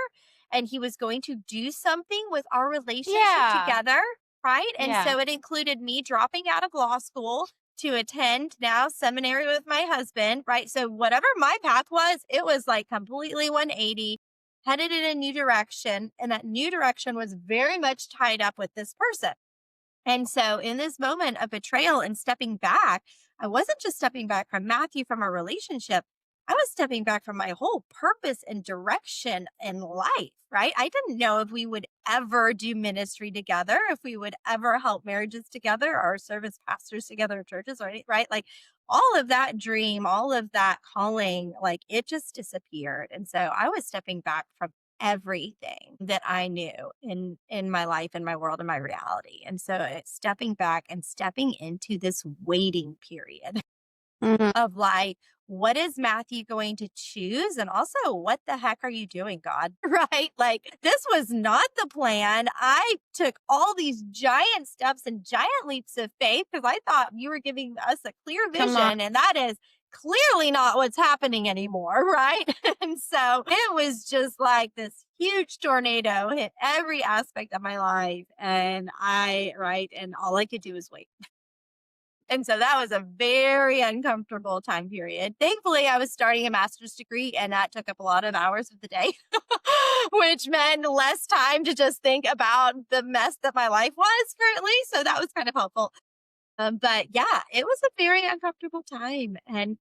and he was going to do something with our relationship together. Right. And so it included me dropping out of law school to attend now seminary with my husband. Right. So whatever my path was, it was like completely 180, headed in a new direction. And that new direction was very much tied up with this person. And so in this moment of betrayal and stepping back, I wasn't just stepping back from Matthew, from our relationship. I was stepping back from my whole purpose and direction in life, right? I didn't know if we would ever do ministry together, if we would ever help marriages together or service pastors together in churches, or right? Like all of that dream, all of that calling, like it just disappeared. And so I was stepping back from everything that I knew in my life, in my world, in my reality. And so it's stepping back and stepping into this waiting period Mhm. of like, what is Matthew going to choose? And also, what the heck are you doing, God? Right? Like, this was not the plan. I took all these giant steps and giant leaps of faith because I thought you were giving us a clear Come on. vision, and that is clearly not what's happening anymore. Right? And so it was just like this huge tornado hit every aspect of my life. And and all I could do was wait. And so that was a very uncomfortable time period. Thankfully, I was starting a master's degree, and that took up a lot of hours of the day, which meant less time to just think about the mess that my life was currently. So that was kind of helpful. But yeah, it was a very uncomfortable time. And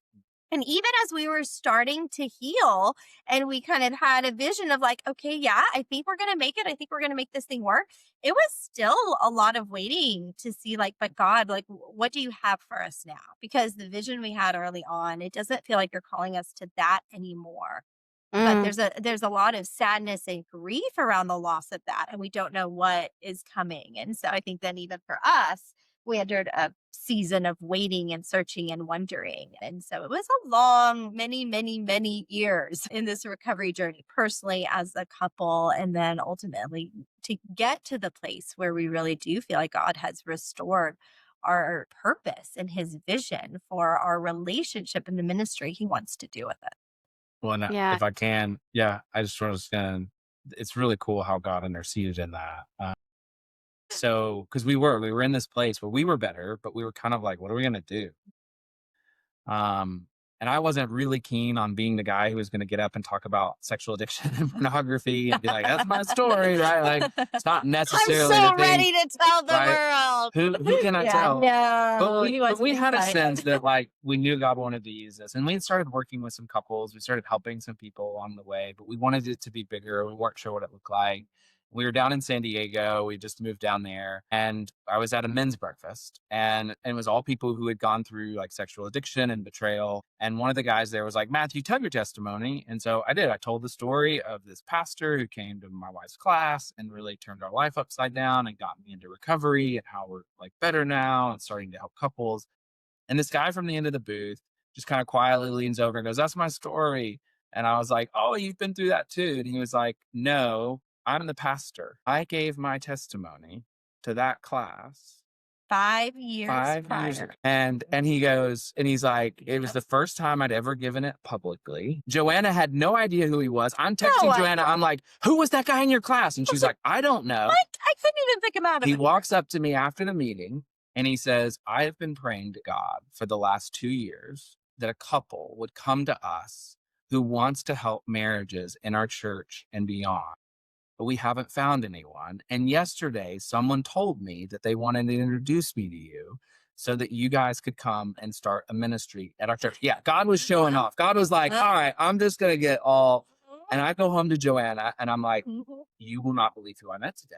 even as we were starting to heal and we kind of had a vision of like, okay, yeah, I think we're going to make it. I think we're going to make this thing work. It was still a lot of waiting to see like, but God, like, what do you have for us now? Because the vision we had early on, it doesn't feel like you're calling us to that anymore. But there's a lot of sadness and grief around the loss of that. And we don't know what is coming. And so I think then even for us, we entered a season of waiting and searching and wondering. And so it was a long, many, many, many years in this recovery journey, personally as a couple, and then ultimately to get to the place where we really do feel like God has restored our purpose and his vision for our relationship and the ministry he wants to do with it. Well, and Yeah. if I can, I just was going to, it's really cool how God interceded in that. So, because we were in this place where we were better, but we were kind of like, what are we going to do? And I wasn't really keen on being the guy who was going to get up and talk about sexual addiction and pornography and be like, that's my story, right? Like, it's not necessarily I'm so the thing. ready to tell the right? world. Who can I tell? No, But we had a sense that like we knew God wanted to use this, and we started working with some couples. We started helping some people along the way, but we wanted it to be bigger. We weren't sure what it looked like. We were down in San Diego. We just moved down there, and I was at a men's breakfast, and it was all people who had gone through like sexual addiction and betrayal. And one of the guys there was like, Matthew, tell your testimony. And so I did. I told the story of this pastor who came to my wife's class and really turned our life upside down and got me into recovery and how we're like better now and starting to help couples. And this guy from the end of the booth just kind of quietly leans over and goes, that's my story. And I was like, oh, you've been through that too. And he was like, no, I'm the pastor. I gave my testimony to that class 5 years 5 prior. years ago. And he goes, and he's like, it was the first time I'd ever given it publicly. Joanna had no idea who he was. I'm texting Joanna. I'm like, who was that guy in your class? And she's like, I don't know. What? I couldn't even pick him out of He it. walks up to me after the meeting and he says, I have been praying to God for the last 2 years that a couple would come to us who wants to help marriages in our church and beyond. But we haven't found anyone. And yesterday, someone told me that they wanted to introduce me to you so that you guys could come and start a ministry at our church. Yeah, God was showing off. God was like, all right, I'm just going to get all. And I go home to Joanna and I'm like, you will not believe who I met today.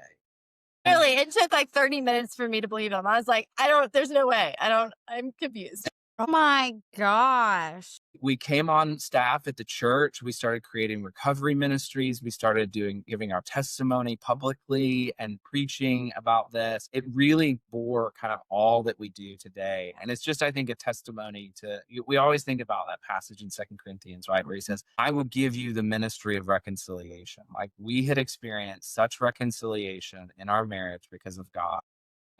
Really, it took like 30 minutes for me to believe him. I was like, there's no way. I'm confused. Oh my gosh. We came on staff at the church. We started creating recovery ministries. We started giving our testimony publicly and preaching about this. It really bore kind of all that we do today. And it's just, I think, a testimony to, we always think about that passage in 2 Corinthians, right? Where he says, I will give you the ministry of reconciliation. Like we had experienced such reconciliation in our marriage because of God.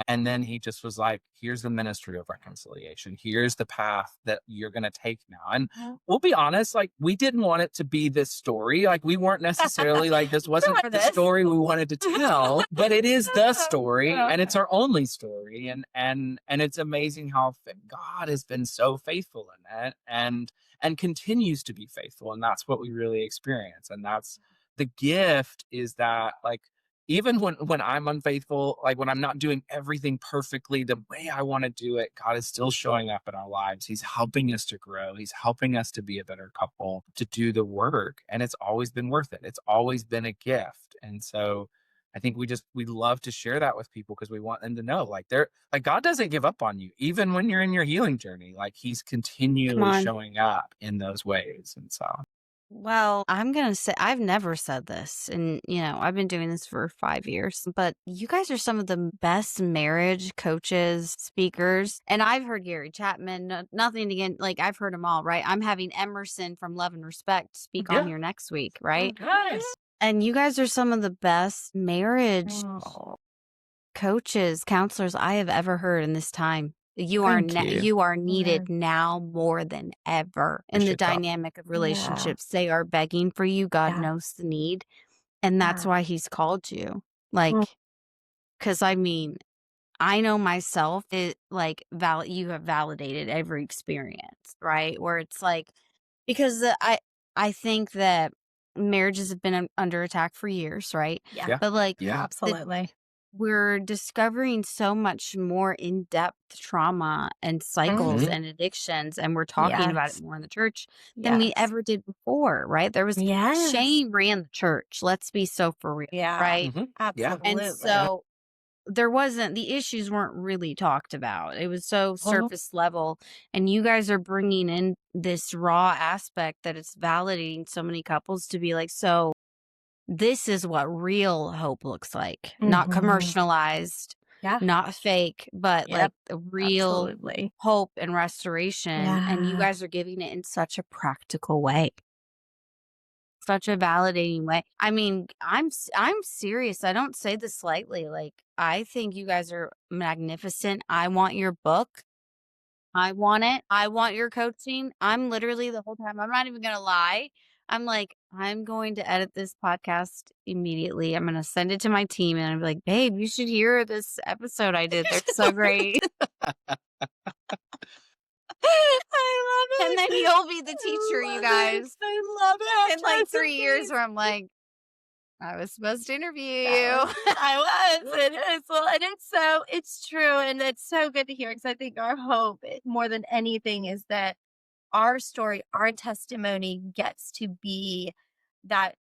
And then he just was like, here's the ministry of reconciliation. Here's the path that you're going to take now. And we'll be honest, like we didn't want it to be this story. Like we weren't necessarily like, this wasn't the story we wanted to tell, but it is the story and it's our only story. And it's amazing how God has been so faithful in it and continues to be faithful. And that's what we really experience. And that's the gift, is that like, even when I'm unfaithful, like when I'm not doing everything perfectly the way I want to do it, God is still showing up in our lives. He's helping us to grow. He's helping us to be a better couple, to do the work. And it's always been worth it. It's always been a gift. And so I think we love to share that with people because we want them to know like God doesn't give up on you, even when you're in your healing journey. Like he's Come continually on. showing up in those ways. And so Well, I'm going to say I've never said this, and I've been doing this for 5 years, but you guys are some of the best marriage coaches, speakers, and I've heard Gary Chapman, nothing again, like I've heard them all, right? I'm having Emerson from Love and Respect speak on yeah. here next week, right? Nice. And you guys are some of the best marriage Oh, coaches, counselors I have ever heard in this time. You are Thank you. you are yeah. needed now more than ever in the Appreciate that. dynamic of Yeah. relationships. They are begging for you. God Yeah. knows the need, and that's Yeah. why he's called you. Mm. Like, because I mean, I know myself. It like you have validated every experience, right? Where it's like because I think that marriages have been under attack for years, right? Yeah. Yeah. But like Yeah. Absolutely. we're discovering so much more in-depth trauma and cycles Mhm. and addictions, and we're talking about it Yes. more in the church than we Yes. ever did before, right? There was Yes. shame ran the church. Let's be so for real, Yeah. right? Mhm. Yeah. And Absolutely. so the issues weren't really talked about. It was so surface level, and you guys are bringing in this raw aspect that it's validating so many couples to be like, so this is what real hope looks like. Not Mhm. commercialized, Yeah. not fake, but Yep. like the real Absolutely. hope and restoration. And you Yeah. guys are giving it in such a practical way, such a validating way. I mean, I'm serious. I don't say this lightly. Like, I think you guys are magnificent. I want your book. I want it. I want your coaching. I'm literally the whole time, I'm not even going to lie. I'm like, I'm going to edit this podcast immediately. I'm going to send it to my team and I'm like, babe, you should hear this episode I did. They're so great. I love And it. then you'll be the teacher, I you love guys, it. I love it. in like That's 3 years amazing. where I'm like, I was supposed to interview you. I was. It is. Well, and it's true. And it's so good to hear because I think our hope more than anything is that our story, our testimony gets to be that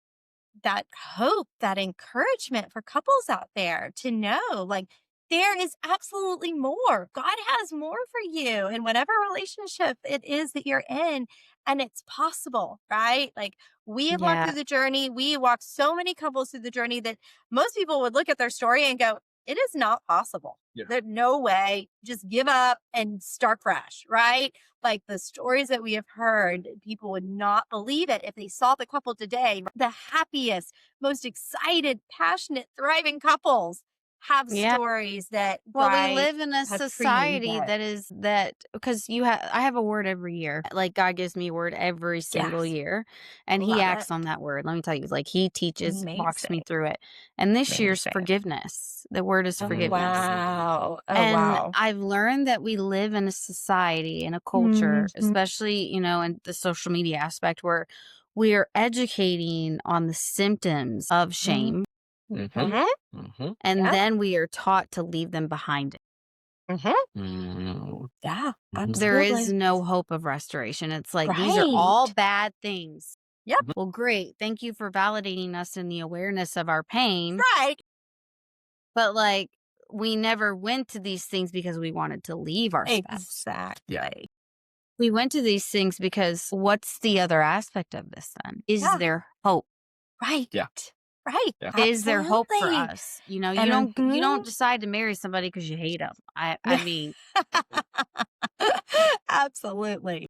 hope, that encouragement for couples out there to know like there is absolutely more. God has more for you in whatever relationship it is that you're in. And it's possible, right? Like we have walked Yeah. through the journey. We walked so many couples through the journey that most people would look at their story and go, it is not possible. Yeah. There's no way. Just give up and start fresh, right? Like the stories that we have heard, people would not believe it if they saw the couple today. The happiest, most excited, passionate, thriving couples have Yeah. stories that Well, we right, live in a have treated society that. that because I have a word every year. Like God gives me a word every single Yes. year, and He Love acts it. on that word. Let me tell you, like He teaches, walks me Amazing. through it. And this year's Amazing. forgiveness. The word is Oh, forgiveness. wow. Oh, And wow. I've learned that we live in a society, in a culture, Mhm. especially, in the social media aspect, where we are educating on the symptoms of shame, Mhm. Mhm. Mhm. and Yeah. then we are taught to leave them behind. Mhm. Mm. Yeah. Mhm. There is Absolutely. no hope of restoration. It's like these are all Right. bad things. Yep. Well, great. Thank you for validating us in the awareness of our pain. Right. But like, we never went to these things because we wanted to leave our spouse. Exactly. We went to these things because what's the other aspect of this then? Is Yeah. there hope? Right. Yeah. Right. Yeah. Is there hope for Absolutely. us? You And don't decide to marry somebody because you hate them. I mean, Absolutely.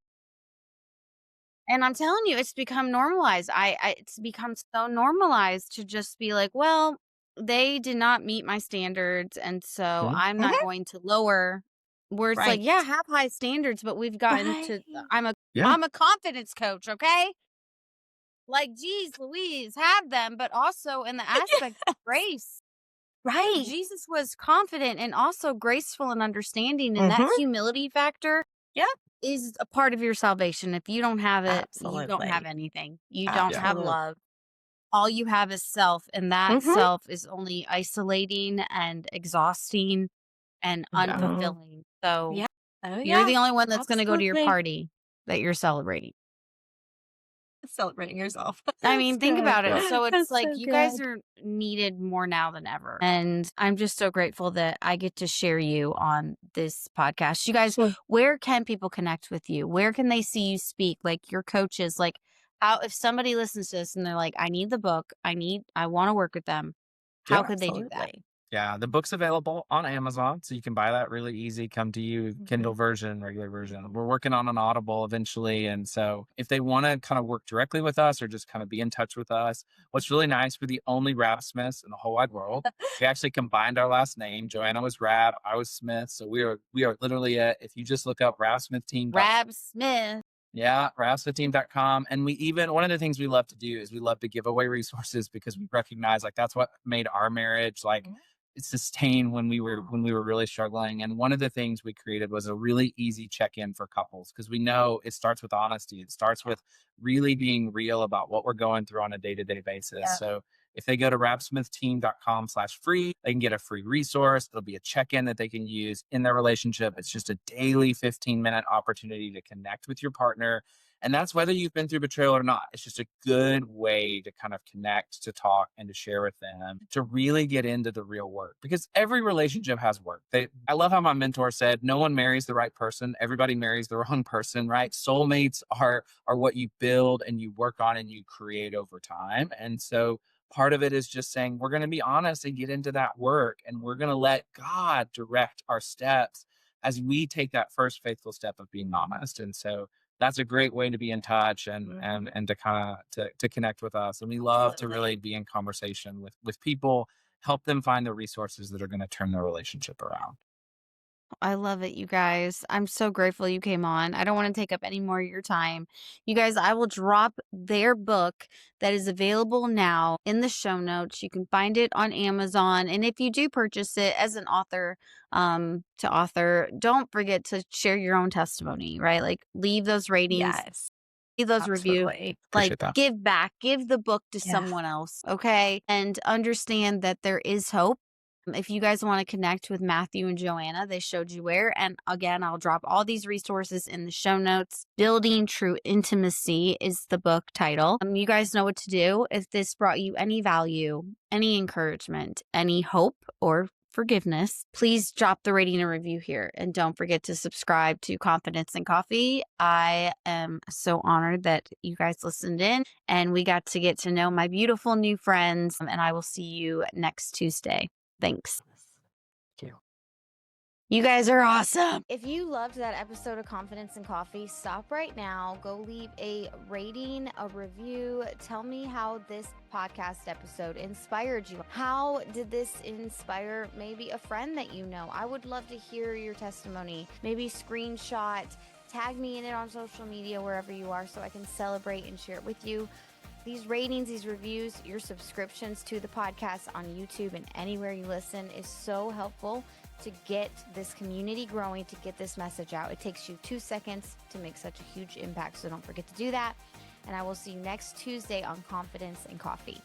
and I'm telling you, it's become normalized. It's become so normalized to just be like, well, they did not meet my standards, and so Mhm. I'm not going to lower. Where it's like, yeah, Right. have high standards, but we've gotten to. Right. Yeah. I'm a confidence coach, okay? Like, geez, Louise, have them, but also in the aspect of grace. Right. Jesus was confident and also graceful and understanding, and that Mhm. humility factor Yeah. is a part of your salvation. If you don't have it, you don't have Absolutely. anything. You don't have Absolutely. love. all you have is self, and that Mhm. self is only isolating and exhausting and Yeah. unfulfilling. So Yeah. Oh, you're yeah. the only one that's going to go to your Absolutely. party that you're celebrating. Celebrating yourself. I That's mean, think good. about it. So it's That's like so you guys good. are needed more now than ever. And I'm just so grateful that I get to share you on this podcast. You guys, Mm. where can people connect with you? Where can they see you speak? Like your coaches, like how, if somebody listens to this and they're like, I need the book, I want to work with them, how Yeah. could they do that? Absolutely. Yeah, the book's available on Amazon, so you can buy that really easy. Come to you, Kindle Mhm. version, regular version. We're working on an Audible eventually, and so if they want to kind of work directly with us or just kind of be in touch with us, what's really nice, we're the only Raabsmiths in the whole wide world. We actually combined our last name. Joanna was Raab, I was Smith, so we are literally if you just look up Raabsmith Rab Smith. yeah, Raabsmith.com. And we even, one of the things we love to do is we love to give away resources because we recognize like that's what made our marriage like Mhm. sustain when we were really struggling. And one of the things we created was a really easy check-in for couples because we know it starts with honesty. It starts with really being real about what we're going through on a day-to-day basis. Yeah. So if they go to rabsmith.com/free, they can get a free resource. It'll be a check-in that they can use in their relationship. It's just a daily 15-minute opportunity to connect with your partner. And that's whether you've been through betrayal or not. It's just a good way to kind of connect, to talk, and to share with them, to really get into the real work. Because every relationship has work. I love how my mentor said, no one marries the right person. Everybody marries the wrong person, right? Soulmates are what you build and you work on and you create over time. And so part of it is just saying, we're going to be honest and get into that work. And we're going to let God direct our steps as we take that first faithful step of being honest. And so that's a great way to be in touch and Mhm. and to kind of to connect with us. And we love to Absolutely. really be in conversation with people, help them find the resources that are going to turn their relationship around. I love it, you guys. I'm so grateful you came on. I don't want to take up any more of your time. You guys, I will drop their book that is available now in the show notes. You can find it on Amazon. And if you do purchase it as an author, to author, don't forget to share your own testimony, right? Like leave those ratings, Yes. leave those reviews. Absolutely. Like Appreciate that. give back, give the book to Yeah. someone else, okay? And understand that there is hope. If you guys want to connect with Matthew and Joanna, they showed you where. And again, I'll drop all these resources in the show notes. Building True Intimacy is the book title. You guys know what to do. If this brought you any value, any encouragement, any hope, or forgiveness, please drop the rating and review here. And don't forget to subscribe to Confidence and Coffee. I am so honored that you guys listened in and we got to get to know my beautiful new friends. And I will see you next Tuesday. Thanks. Thank you. You guys are awesome. If you loved that episode of Confidence and Coffee, stop right now. Go leave a rating, a review. Tell me how this podcast episode inspired you. How did this inspire maybe a friend that you know? I would love to hear your testimony. Maybe screenshot, tag me in it on social media, wherever you are, so I can celebrate and share it with you. These ratings, these reviews, your subscriptions to the podcast on YouTube and anywhere you listen is so helpful to get this community growing, to get this message out. It takes you 2 seconds to make such a huge impact, so don't forget to do that. And I will see you next Tuesday on Confidence and Coffee.